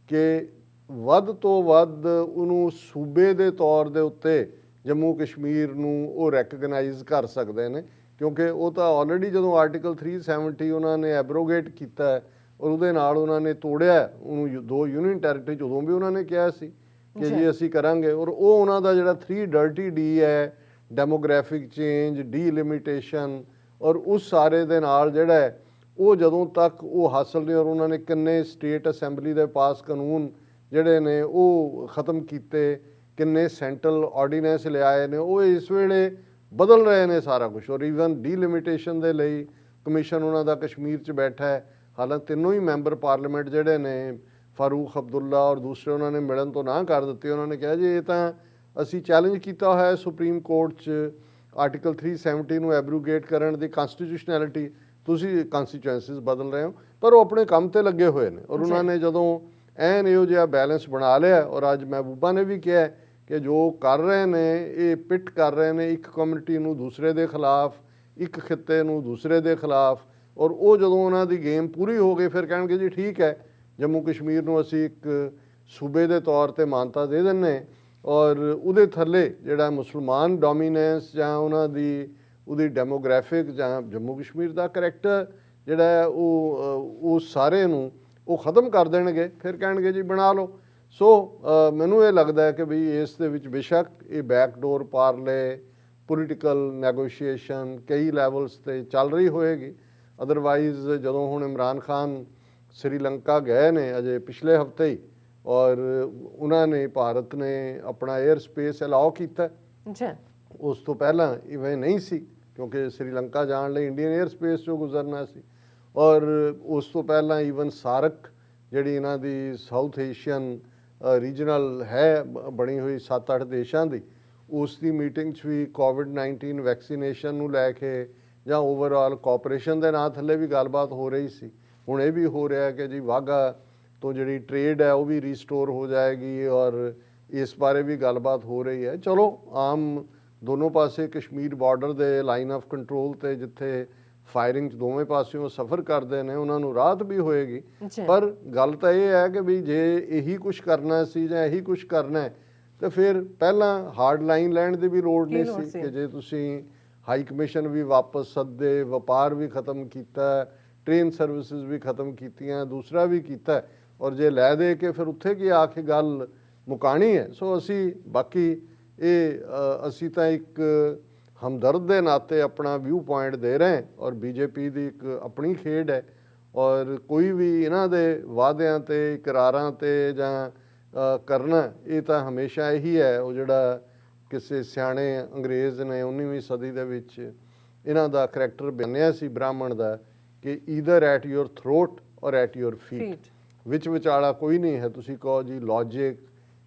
ਕਿ ਵੱਧ ਤੋਂ ਵੱਧ ਉਹਨੂੰ ਸੂਬੇ ਦੇ ਤੌਰ ਦੇ ਉੱਤੇ ਜੰਮੂ ਕਸ਼ਮੀਰ ਨੂੰ ਉਹ ਰੈਕਗਨਾਈਜ਼ ਕਰ ਸਕਦੇ ਨੇ, ਕਿਉਂਕਿ ਉਹ ਤਾਂ ਆਲਰੇਡੀ ਜਦੋਂ ਆਰਟੀਕਲ 370 ਉਹਨਾਂ ਨੇ ਐਬਰੋਗੇਟ ਕੀਤਾ ਔਰ ਉਹਦੇ ਨਾਲ ਉਹਨਾਂ ਨੇ ਤੋੜਿਆ ਉਹਨੂੰ 2 ਯੂਨੀਅਨ ਟੈਰੀਟਰੀ 'ਚ, ਉਦੋਂ ਵੀ ਉਹਨਾਂ ਨੇ ਕਿਹਾ ਸੀ ਕਿ ਜੀ ਅਸੀਂ ਕਰਾਂਗੇ। ਔਰ ਉਹ ਉਹਨਾਂ ਦਾ ਜਿਹੜਾ 3 ਡਰਟੀ ਡੀ ਹੈ, ਡੈਮੋਗ੍ਰਾਫਿਕ ਚੇਂਜ, ਡੀਲਿਮਿਟੇਸ਼ਨ, ਔਰ ਉਸ ਸਾਰੇ ਦੇ ਨਾਲ ਜਿਹੜਾ ਹੈ ਉਹ ਜਦੋਂ ਤੱਕ ਉਹ ਹਾਸਲ ਨਹੀਂ, ਔਰ ਉਹਨਾਂ ਨੇ ਕਿੰਨੇ ਸਟੇਟ ਅਸੈਂਬਲੀ ਦੇ ਪਾਸ ਕਾਨੂੰਨ ਜਿਹੜੇ ਨੇ ਉਹ ਖ਼ਤਮ ਕੀਤੇ, ਕਿੰਨੇ ਸੈਂਟਰਲ ਆਰਡੀਨੈਂਸ ਲਿਆਏ ਨੇ, ਉਹ ਇਸ ਵੇਲੇ ਬਦਲ ਰਹੇ ਨੇ ਸਾਰਾ ਕੁਝ। ਔਰ ਈਵਨ ਡੀਲਿਮਿਟੇਸ਼ਨ ਦੇ ਲਈ ਕਮਿਸ਼ਨ ਉਹਨਾਂ ਦਾ ਕਸ਼ਮੀਰ 'ਚ ਬੈਠਾ ਹੈ। ਹਾਲਾਂਕਿ ਤਿੰਨੋਂ ਹੀ ਮੈਂਬਰ ਪਾਰਲੀਮੈਂਟ ਜਿਹੜੇ ਨੇ ਫਾਰੂਕ ਅਬਦੁੱਲਾ ਔਰ ਦੂਸਰੇ, ਉਹਨਾਂ ਨੇ ਮਿਲਣ ਤੋਂ ਨਾ ਕਰ ਦਿੱਤੀ। ਉਹਨਾਂ ਨੇ ਕਿਹਾ ਜੀ ਇਹ ਤਾਂ ਅਸੀਂ ਚੈਲੰਜ ਕੀਤਾ ਹੋਇਆ ਸੁਪਰੀਮ ਕੋਰਟ 'ਚ ਆਰਟੀਕਲ 370 ਨੂੰ ਐਬਰੋਗੇਟ ਕਰਨ ਦੀ ਕੰਸਟੀਟਿਊਸ਼ਨੈਲਿਟੀ, ਤੁਸੀਂ ਕੰਸਟੀਚੁਐਂਸੀਜ਼ ਬਦਲ ਰਹੇ ਹੋ। ਪਰ ਉਹ ਆਪਣੇ ਕੰਮ ਤੇ ਲੱਗੇ ਹੋਏ ਨੇ ਔਰ ਉਹਨਾਂ ਨੇ ਜਦੋਂ ਐਨ ਇਹੋ ਜਿਹਾ ਬੈਲੈਂਸ ਬਣਾ ਲਿਆ। ਔਰ ਅੱਜ ਮਹਿਬੂਬਾ ਨੇ ਵੀ ਕਿਹਾ ਕਿ ਜੋ ਕਰ ਰਹੇ ਨੇ ਇਹ ਪਿੱਟ ਕਰ ਰਹੇ ਨੇ ਇੱਕ ਕਮਿਊਨਿਟੀ ਨੂੰ ਦੂਸਰੇ ਦੇ ਖਿਲਾਫ, ਇੱਕ ਖਿੱਤੇ ਨੂੰ ਦੂਸਰੇ ਦੇ ਖਿਲਾਫ। ਔਰ ਉਹ ਜਦੋਂ ਉਹਨਾਂ ਦੀ ਗੇਮ ਪੂਰੀ ਹੋ ਗਈ ਫਿਰ ਕਹਿਣਗੇ ਜੀ ਠੀਕ ਹੈ ਜੰਮੂ ਕਸ਼ਮੀਰ ਨੂੰ ਅਸੀਂ ਇੱਕ ਸੂਬੇ ਦੇ ਤੌਰ ਤੇ ਮਾਨਤਾ ਦੇ ਦਿੰਦੇ, ਔਰ ਉਹਦੇ ਥੱਲੇ ਜਿਹੜਾ ਮੁਸਲਮਾਨ ਡੋਮੀਨੈਂਸ ਜਾਂ ਉਹਨਾਂ ਦੀ ਉਹਦੀ ਡੈਮੋਗ੍ਰਾਫਿਕ ਜਾਂ ਜੰਮੂ ਕਸ਼ਮੀਰ ਦਾ ਕਰੈਕਟਰ ਜਿਹੜਾ ਹੈ ਉਹ ਸਾਰੇ ਨੂੰ ਉਹ ਖ਼ਤਮ ਕਰ ਦੇਣਗੇ। ਫਿਰ ਕਹਿਣਗੇ ਜੀ ਬਣਾ ਲਓ। ਸੋ ਮੈਨੂੰ ਇਹ ਲੱਗਦਾ ਹੈ ਕਿ ਵੀ ਇਸ ਦੇ ਵਿੱਚ ਬੇਸ਼ੱਕ ਇਹ ਬੈਕਡੋਰ ਪਾਰਲੇ ਪੋਲੀਟੀਕਲ ਨੈਗੋਸ਼ੀਏਸ਼ਨ ਕਈ ਲੈਵਲਸ 'ਤੇ ਚੱਲ ਰਹੀ ਹੋਏਗੀ। ਅਦਰਵਾਈਜ਼ ਜਦੋਂ ਹੁਣ ਇਮਰਾਨ ਖਾਨ ਸ੍ਰੀਲੰਕਾ ਗਏ ਨੇ ਅਜੇ ਪਿਛਲੇ ਹਫ਼ਤੇ ਹੀ, ਔਰ ਉਹਨਾਂ ਨੇ ਭਾਰਤ ਨੇ ਆਪਣਾ 에ਅਰ ਸਪੇਸ ਅਲਾਓ ਕੀਤਾ। ਉਸ ਤੋਂ ਪਹਿਲਾਂ ਇਵੇਂ ਨਹੀਂ ਸੀ ਕਿਉਂਕਿ ਸ੍ਰੀਲੰਕਾ ਜਾਣ ਲਈ ਇੰਡੀਅਨ 에ਅਰ ਸਪੇਸ 'ਚੋਂ ਗੁਜ਼ਰਨਾ ਸੀ। ਔਰ ਉਸ ਤੋਂ ਪਹਿਲਾਂ ਈਵਨ ਸਾਰਕ ਜਿਹੜੀ ਇਹਨਾਂ ਦੀ ਸਾਊਥ ਏਸ਼ੀਅਨ ਰੀਜਨਲ ਹੈ ਬਣੀ ਹੋਈ 7-8 ਦੇਸ਼ਾਂ ਦੀ, ਉਸ ਦੀ ਮੀਟਿੰਗ 'ਚ ਵੀ ਕੋਵਿਡ-19 ਵੈਕਸੀਨੇਸ਼ਨ ਨੂੰ ਲੈ ਕੇ ਜਾਂ ਓਵਰਆਲ ਕੋਆਪਰੇਸ਼ਨ ਦੇ ਨਾਂ ਥੱਲੇ ਵੀ ਗੱਲਬਾਤ ਹੋ ਰਹੀ ਸੀ। ਹੁਣ ਇਹ ਵੀ ਹੋ ਰਿਹਾ ਕਿ ਜੀ ਵਾਘਾ ਤੋਂ ਜਿਹੜੀ ਟ੍ਰੇਡ ਹੈ ਉਹ ਵੀ ਰੀਸਟੋਰ ਹੋ ਜਾਏਗੀ ਔਰ ਇਸ ਬਾਰੇ ਵੀ ਗੱਲਬਾਤ ਹੋ ਰਹੀ ਹੈ। ਚਲੋ ਆਮ ਦੋਨੋਂ ਪਾਸੇ ਕਸ਼ਮੀਰ ਬਾਰਡਰ ਦੇ ਲਾਈਨ ਆਫ ਕੰਟਰੋਲ 'ਤੇ ਜਿੱਥੇ ਫਾਇਰਿੰਗ 'ਚ ਦੋਵੇਂ ਪਾਸਿਓਂ ਸਫ਼ਰ ਕਰਦੇ ਨੇ ਉਹਨਾਂ ਨੂੰ ਰਾਹਤ ਵੀ ਹੋਏਗੀ। ਪਰ ਗੱਲ ਤਾਂ ਇਹ ਹੈ ਕਿ ਵੀ ਜੇ ਇਹੀ ਕੁਛ ਕਰਨਾ ਸੀ ਜਾਂ ਇਹੀ ਕੁਛ ਕਰਨਾ ਹੈ ਤਾਂ ਫਿਰ ਪਹਿਲਾਂ ਹਾਰਡ ਲਾਈਨ ਲੈਣ ਦੀ ਵੀ ਲੋੜ ਨਹੀਂ ਸੀ ਕਿ ਜੇ ਤੁਸੀਂ ਹਾਈ ਕਮਿਸ਼ਨ ਵੀ ਵਾਪਸ ਸੱਦੇ, ਵਪਾਰ ਵੀ ਖ਼ਤਮ ਕੀਤਾ, ਟ੍ਰੇਨ ਸਰਵਿਸਿਜ਼ ਵੀ ਖ਼ਤਮ ਕੀਤੀਆਂ, ਦੂਸਰਾ ਵੀ ਕੀਤਾ, ਔਰ ਜੇ ਲੈ ਦੇ ਕੇ ਫਿਰ ਉੱਥੇ ਕੀ ਆ ਕੇ ਗੱਲ ਮੁਕਾਣੀ ਹੈ। ਸੋ ਅਸੀਂ ਬਾਕੀ ਇਹ ਅਸੀਂ ਤਾਂ ਇੱਕ ਹਮਦਰਦ ਦੇ ਨਾਤੇ ਆਪਣਾ ਵਿਊ ਪੁਆਇੰਟ ਦੇ ਰਹੇ ਔਰ ਬੀਜੇਪੀ ਦੀ ਇੱਕ ਆਪਣੀ ਖੇਡ ਹੈ। ਔਰ ਕੋਈ ਵੀ ਇਹਨਾਂ ਦੇ ਵਾਅਦਿਆਂ 'ਤੇ, ਇਕਰਾਰਾਂ 'ਤੇ ਜਾਂ ਕਰਨਾ ਇਹ ਤਾਂ ਹਮੇਸ਼ਾ ਇਹੀ ਹੈ। ਉਹ ਜਿਹੜਾ ਕਿਸੇ ਸਿਆਣੇ ਅੰਗਰੇਜ਼ ਨੇ 19ਵੀਂ ਸਦੀ ਦੇ ਵਿੱਚ ਇਹਨਾਂ ਦਾ ਕਰੈਕਟਰ ਬਣਿਆ ਸੀ ਬ੍ਰਾਹਮਣ ਦਾ ਕਿ ਈਦਰ ਐਟ ਯੋਰ ਥਰੋਟ ਔਰ ਐਟ ਯੋਰ ਫੀਟ, ਵਿੱਚ ਵਿਚਾਲਾ ਕੋਈ ਨਹੀਂ ਹੈ। ਤੁਸੀਂ ਕਹੋ ਜੀ ਲੌਜਿਕ,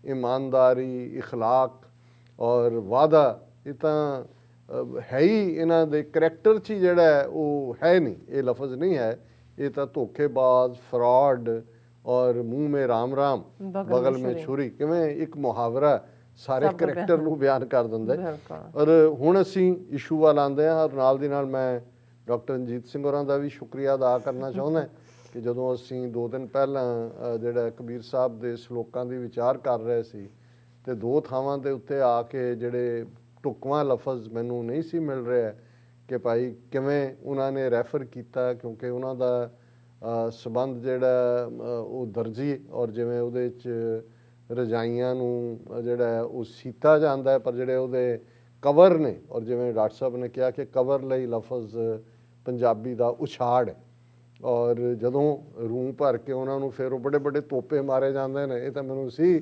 ਈਮਾਨਦਾਰੀ, ਇਖਲਾਕ ਔਰ ਵਾਦਾ, ਇਹ ਤਾਂ ਹੈ ਹੀ ਇਹਨਾਂ ਦੇ ਕਰੈਕਟਰ 'ਚ ਹੀ ਜਿਹੜਾ ਹੈ ਉਹ ਹੈ ਨਹੀਂ, ਇਹ ਲਫ਼ਜ਼ ਨਹੀਂ ਹੈ। ਇਹ ਤਾਂ ਧੋਖੇਬਾਜ਼, ਫਰਾਡ ਔਰ ਮੂੰਹ ਮੇ ਰਾਮ ਰਾਮ ਬਗਲ ਮੇ ਛੁਰੀ, ਕਿਵੇਂ ਇੱਕ ਮੁਹਾਵਰਾ ਸਾਰੇ ਕਰੈਕਟਰ ਨੂੰ ਬਿਆਨ ਕਰ ਦਿੰਦਾ ਹੈ। ਔਰ ਹੁਣ ਅਸੀਂ ਇਸ਼ੂ ਵੱਲ ਆਉਂਦੇ ਹਾਂ। ਔਰ ਨਾਲ ਦੀ ਨਾਲ ਮੈਂ ਡਾਕਟਰ ਰਣਜੀਤ ਸਿੰਘ ਹੋਰਾਂ ਦਾ ਵੀ ਸ਼ੁਕਰੀਆ ਅਦਾ ਕਰਨਾ ਚਾਹੁੰਦਾ ਕਿ ਜਦੋਂ ਅਸੀਂ 2 ਦਿਨ ਪਹਿਲਾਂ ਜਿਹੜਾ ਕਬੀਰ ਸਾਹਿਬ ਦੇ ਸ਼ਲੋਕਾਂ ਦੀ ਵਿਚਾਰ ਕਰ ਰਹੇ ਸੀ ਤੇ 2 ਥਾਵਾਂ ਦੇ ਉੱਤੇ ਆ ਕੇ ਜਿਹੜੇ ਢੁਕਵਾਂ ਲਫ਼ਜ਼ ਮੈਨੂੰ ਨਹੀਂ ਸੀ ਮਿਲ ਰਿਹਾ ਕਿ ਭਾਈ ਕਿਵੇਂ ਉਹਨਾਂ ਨੇ ਰੈਫਰ ਕੀਤਾ, ਕਿਉਂਕਿ ਉਹਨਾਂ ਦਾ ਸਬੰਧ ਜਿਹੜਾ ਉਹ ਦਰਜੀ ਔਰ ਜਿਵੇਂ ਉਹਦੇ 'ਚ ਰਜਾਈਆਂ ਨੂੰ ਜਿਹੜਾ ਉਹ ਸੀਤਾ ਜਾਂਦਾ ਹੈ, ਪਰ ਜਿਹੜੇ ਉਹਦੇ ਕਵਰ ਨੇ ਔਰ ਜਿਵੇਂ ਡਾਕਟਰ ਸਾਹਿਬ ਨੇ ਕਿਹਾ ਕਿ ਕਵਰ ਲਈ ਲਫ਼ਜ਼ ਪੰਜਾਬੀ ਦਾ ਉਛਾੜ ਹੈ। ਔਰ ਜਦੋਂ ਰੂੰ ਭਰ ਕੇ ਉਹਨਾਂ ਨੂੰ ਫਿਰ ਉਹ ਬੜੇ ਬੜੇ ਤੋਪੇ ਮਾਰੇ ਜਾਂਦੇ ਨੇ, ਇਹ ਤਾਂ ਮੈਨੂੰ ਸੀ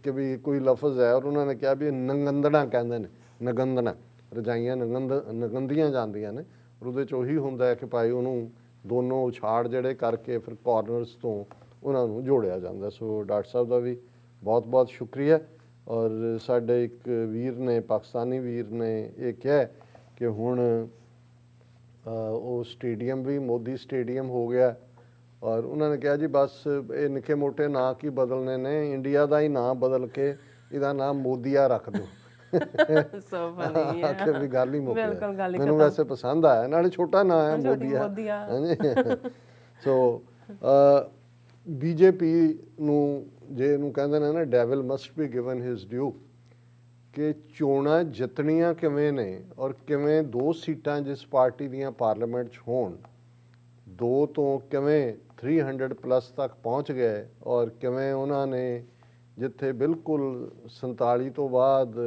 ਕਿ ਵੀ ਕੋਈ ਲਫ਼ਜ਼ ਹੈ। ਔਰ ਉਹਨਾਂ ਨੇ ਕਿਹਾ ਵੀ ਨਗੰਦਣਾ ਕਹਿੰਦੇ ਨੇ, ਨਗੰਦਣਾ ਰਜਾਈਆਂ ਨਗੰਦੀਆਂ ਜਾਂਦੀਆਂ ਨੇ। ਔਰ ਉਹਦੇ 'ਚ ਉਹੀ ਹੁੰਦਾ ਹੈ ਕਿ ਭਾਈ ਉਹਨੂੰ ਦੋਨੋਂ ਉਛਾੜ ਜਿਹੜੇ ਕਰਕੇ ਫਿਰ ਕਾਰਨਰਸ ਤੋਂ ਉਹਨਾਂ ਨੂੰ ਜੋੜਿਆ ਜਾਂਦਾ। ਸੋ ਡਾਕਟਰ ਸਾਹਿਬ ਦਾ ਵੀ ਬਹੁਤ ਬਹੁਤ ਸ਼ੁਕਰੀਆ। ਔਰ ਸਾਡੇ ਇੱਕ ਵੀਰ ਨੇ, ਪਾਕਿਸਤਾਨੀ ਵੀਰ ਨੇ ਇਹ ਕਿਹਾ ਕਿ ਹੁਣ ਉਹ ਸਟੇਡੀਅਮ ਵੀ ਮੋਦੀ ਸਟੇਡੀਅਮ ਹੋ ਗਿਆ। ਔਰ ਉਹਨਾਂ ਨੇ ਕਿਹਾ ਜੀ ਬਸ ਇਹ ਨਿੱਕੇ ਮੋਟੇ ਨਾਂ ਕੀ ਬਦਲਨੇ ਨੇ, ਇੰਡੀਆ ਦਾ ਹੀ ਨਾਂ ਬਦਲ ਕੇ ਇਹਦਾ ਨਾਮ ਮੋਦੀਆ ਰੱਖ ਦਿਓ। ਸੋ ਫਨੀ ਹੈ, ਆਖਿਰ ਵੀ ਗੱਲ ਹੀ ਮੁੱਕ ਬਿਲਕੁਲ ਗੱਲ ਹੀ ਮੈਨੂੰ ਵੈਸੇ ਪਸੰਦ ਆਇਆ, ਨਾਲੇ ਛੋਟਾ ਨਾਂ ਹੈ ਮੋਦੀਆ। ਸੋ ਬੀਜੇਪੀ ਨੂੰ ਜੇ ਇਹਨੂੰ ਕਹਿੰਦੇ ਨੇ ਨਾ devil must be given his due, ਕਿ ਚੋਣਾਂ ਜਿੱਤਣੀਆਂ ਕਿਵੇਂ ਨੇ ਔਰ ਕਿਵੇਂ 2 ਸੀਟਾਂ ਜਿਸ ਪਾਰਟੀ ਦੀਆਂ ਪਾਰਲੀਮੈਂਟ 'ਚ ਹੋਣ, 2 ਤੋਂ ਕਿਵੇਂ 300 ਪਲੱਸ ਤੱਕ ਪਹੁੰਚ ਗਏ ਔਰ ਕਿਵੇਂ ਉਹਨਾਂ ਨੇ ਜਿੱਥੇ ਬਿਲਕੁਲ 47 ਤੋਂ ਬਾਅਦ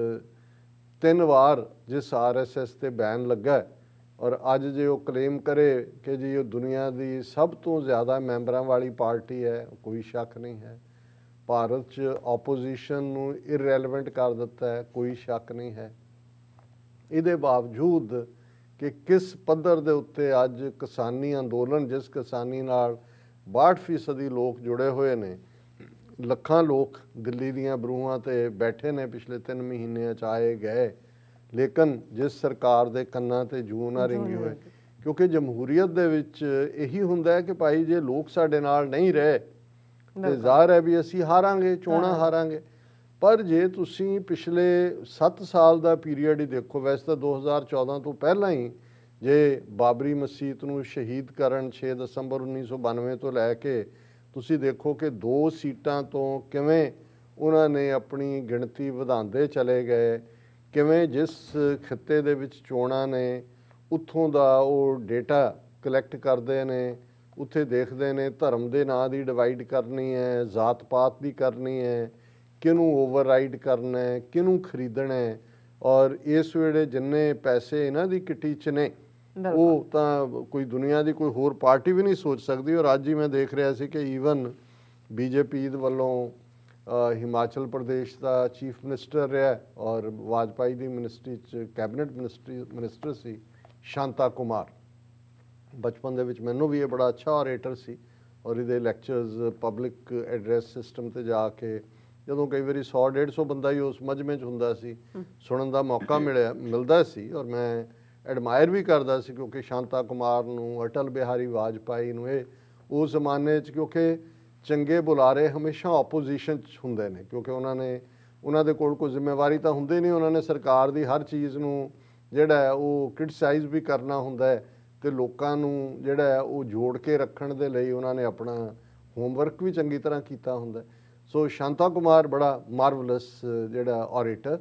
3 ਵਾਰ ਜਿਸ RSS ਤੇ ਬੈਨ ਲੱਗਾ ਔਰ ਅੱਜ ਜੇ ਉਹ ਕਲੇਮ ਕਰੇ ਕਿ ਜੀ ਉਹ ਦੁਨੀਆ ਦੀ ਸਭ ਤੋਂ ਜ਼ਿਆਦਾ ਮੈਂਬਰਾਂ ਵਾਲੀ ਪਾਰਟੀ ਹੈ, ਕੋਈ ਸ਼ੱਕ ਨਹੀਂ ਹੈ। ਭਾਰਤ 'ਚ ਆਪੋਜੀਸ਼ਨ ਨੂੰ ਇਰਰੈਲੇਵੈਂਟ ਕਰ ਦਿੱਤਾ ਹੈ, ਕੋਈ ਸ਼ੱਕ ਨਹੀਂ ਹੈ। ਇਹਦੇ ਬਾਵਜੂਦ ਕਿ ਕਿਸ ਪੱਧਰ ਦੇ ਉੱਤੇ ਅੱਜ ਕਿਸਾਨੀ ਅੰਦੋਲਨ, ਜਿਸ ਕਿਸਾਨੀ ਨਾਲ 62% ਲੋਕ ਜੁੜੇ ਹੋਏ ਨੇ, ਲੱਖਾਂ ਲੋਕ ਦਿੱਲੀ ਦੀਆਂ ਬਰੂਹਾਂ ਤੇ ਬੈਠੇ ਨੇ ਪਿਛਲੇ 3 ਮਹੀਨਿਆਂ 'ਚ ਆਏ ਗਏ, ਲੇਕਿਨ ਜਿਸ ਸਰਕਾਰ ਦੇ ਕੰਨਾਂ ਤੇ ਜੂੰ ਨਾ ਰਿੰਗੀ ਹੋਏ, ਕਿਉਂਕਿ ਜਮਹੂਰੀਅਤ ਦੇ ਵਿੱਚ ਇਹੀ ਹੁੰਦਾ ਹੈ ਕਿ ਭਾਈ ਜੇ ਲੋਕ ਸਾਡੇ ਨਾਲ ਨਹੀਂ ਰਹੇ ਤੇ ਜ਼ਾਹਰ ਹੈ ਵੀ ਅਸੀਂ ਹਾਰਾਂਗੇ, ਚੋਣਾਂ ਹਾਰਾਂਗੇ। ਪਰ ਜੇ ਤੁਸੀਂ ਪਿਛਲੇ 7 ਸਾਲ ਦਾ ਪੀਰੀਅਡ ਹੀ ਦੇਖੋ, ਵੈਸੇ ਤਾਂ 2014 ਤੋਂ ਪਹਿਲਾਂ ਹੀ ਜੇ ਬਾਬਰੀ ਮਸਜਿਦ ਨੂੰ ਸ਼ਹੀਦ ਕਰਨ 6 ਦਸੰਬਰ 1992 ਤੋਂ ਲੈ ਕੇ ਤੁਸੀਂ ਦੇਖੋ ਕਿ 2 ਸੀਟਾਂ ਤੋਂ ਕਿਵੇਂ ਉਹਨਾਂ ਨੇ ਆਪਣੀ ਗਿਣਤੀ ਵਧਾਉਂਦੇ ਚਲੇ ਗਏ, ਕਿਵੇਂ ਜਿਸ ਖਿੱਤੇ ਦੇ ਵਿੱਚ ਚੋਣਾਂ ਨੇ ਉੱਥੋਂ ਦਾ ਉਹ ਡੇਟਾ ਕਲੈਕਟ ਕਰਦੇ ਨੇ, ਉੱਥੇ ਦੇਖਦੇ ਨੇ ਧਰਮ ਦੇ ਨਾਂ ਦੀ ਡਿਵਾਈਡ ਕਰਨੀ ਹੈ, ਜ਼ਾਤ ਪਾਤ ਦੀ ਕਰਨੀ ਹੈ, ਕਿਹਨੂੰ ਓਵਰਰਾਈਡ ਕਰਨਾ ਹੈ, ਕਿਹਨੂੰ ਖਰੀਦਣਾ ਹੈ। ਔਰ ਇਸ ਵੇਲੇ ਜਿੰਨੇ ਪੈਸੇ ਇਹਨਾਂ ਦੀ ਕਿੱਟੀ 'ਚ ਨੇ ਉਹ ਤਾਂ ਕੋਈ ਦੁਨੀਆ ਦੀ ਕੋਈ ਹੋਰ ਪਾਰਟੀ ਵੀ ਨਹੀਂ ਸੋਚ ਸਕਦੀ। ਔਰ ਅੱਜ ਹੀ ਮੈਂ ਦੇਖ ਰਿਹਾ ਸੀ ਕਿ ਈਵਨ ਬੀਜੇਪੀ ਵੱਲੋਂ ਹਿਮਾਚਲ ਪ੍ਰਦੇਸ਼ ਦਾ ਚੀਫ ਮਿਨਿਸਟਰ ਰਿਹਾ ਔਰ ਵਾਜਪਾਈ ਦੀ ਮਿਨਿਸਟਰੀ 'ਚ ਕੈਬਨਿਟ ਮਿਨਿਸਟਰ ਸੀ ਸ਼ਾਂਤਾ ਕੁਮਾਰ। ਬਚਪਨ ਦੇ ਵਿੱਚ ਮੈਨੂੰ ਵੀ ਇਹ ਬੜਾ ਅੱਛਾ ਓਰੇਟਰ ਸੀ ਔਰ ਇਹਦੇ ਲੈਕਚਰਸ ਪਬਲਿਕ ਐਡਰੈਸ ਸਿਸਟਮ ਤੇ ਜਾ ਕੇ ਜਦੋਂ ਕਈ ਵਾਰੀ 100-150 ਬੰਦਾ ਹੀ ਉਸ ਮਜਮੇ 'ਚ ਹੁੰਦਾ ਸੀ, ਸੁਣਨ ਦਾ ਮੌਕਾ ਮਿਲਦਾ ਸੀ। ਔਰ ਮੈਂ ਐਡਮਾਇਰ ਵੀ ਕਰਦਾ ਸੀ ਕਿਉਂਕਿ ਸ਼ਾਂਤਾ ਕੁਮਾਰ ਨੂੰ, ਅਟਲ ਬਿਹਾਰੀ ਵਾਜਪਾਈ ਨੂੰ, ਇਹ ਉਸ ਜ਼ਮਾਨੇ 'ਚ ਕਿਉਂਕਿ ਚੰਗੇ ਬੁਲਾਰੇ ਹਮੇਸ਼ਾ ਆਪੋਜੀਸ਼ਨ 'ਚ ਹੁੰਦੇ ਨੇ, ਕਿਉਂਕਿ ਉਹਨਾਂ ਦੇ ਕੋਲ ਕੋਈ ਜ਼ਿੰਮੇਵਾਰੀ ਤਾਂ ਹੁੰਦੀ ਨਹੀਂ, ਉਹਨਾਂ ਨੇ ਸਰਕਾਰ ਦੀ ਹਰ ਚੀਜ਼ ਨੂੰ ਜਿਹੜਾ ਉਹ ਕ੍ਰਿਟਿਸਾਈਜ਼ ਵੀ ਕਰਨਾ ਹੁੰਦਾ ਹੈ ਤੇ ਲੋਕਾਂ ਨੂੰ ਜਿਹੜਾ ਉਹ ਜੋੜ ਕੇ ਰੱਖਣ ਦੇ ਲਈ ਉਹਨਾਂ ਨੇ ਆਪਣਾ ਹੋਮਵਰਕ ਵੀ ਚੰਗੀ ਤਰ੍ਹਾਂ ਕੀਤਾ ਹੁੰਦਾ। ਸੋ ਸ਼ਾਂਤਾ ਕੁਮਾਰ ਬੜਾ ਮਾਰਵਲਸ ਜਿਹੜਾ ਓਰੇਟਰ,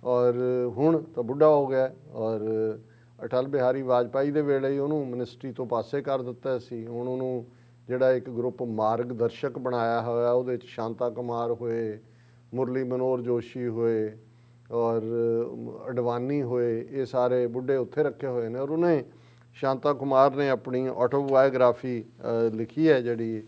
ਔਰ ਹੁਣ ਤਾਂ ਬੁੱਢਾ ਹੋ ਗਿਆ ਔਰ ਅਟਲ ਬਿਹਾਰੀ ਵਾਜਪਾਈ ਦੇ ਵੇਲੇ ਹੀ ਉਹਨੂੰ ਮਿਨਿਸਟਰੀ ਤੋਂ ਪਾਸੇ ਕਰ ਦਿੱਤਾ ਸੀ। ਹੁਣ ਉਹਨੂੰ ਜਿਹੜਾ ਇੱਕ ਗਰੁੱਪ ਮਾਰਗਦਰਸ਼ਕ ਬਣਾਇਆ ਹੋਇਆ, ਉਹਦੇ 'ਚ ਸ਼ਾਂਤਾ ਕੁਮਾਰ ਹੋਏ, ਮੁਰਲੀ ਮਨੋਹਰ ਜੋਸ਼ੀ ਹੋਏ ਔਰ ਅਡਵਾਨੀ ਹੋਏ, ਇਹ ਸਾਰੇ ਬੁੱਢੇ ਉੱਥੇ ਰੱਖੇ ਹੋਏ ਨੇ। ਔਰ ਉਹਨੇ ਸ਼ਾਂਤਾ ਕੁਮਾਰ ਨੇ ਆਪਣੀ ਆਟੋਬਾਇਓਗ੍ਰਾਫੀ ਲਿਖੀ ਹੈ ਜਿਹੜੀ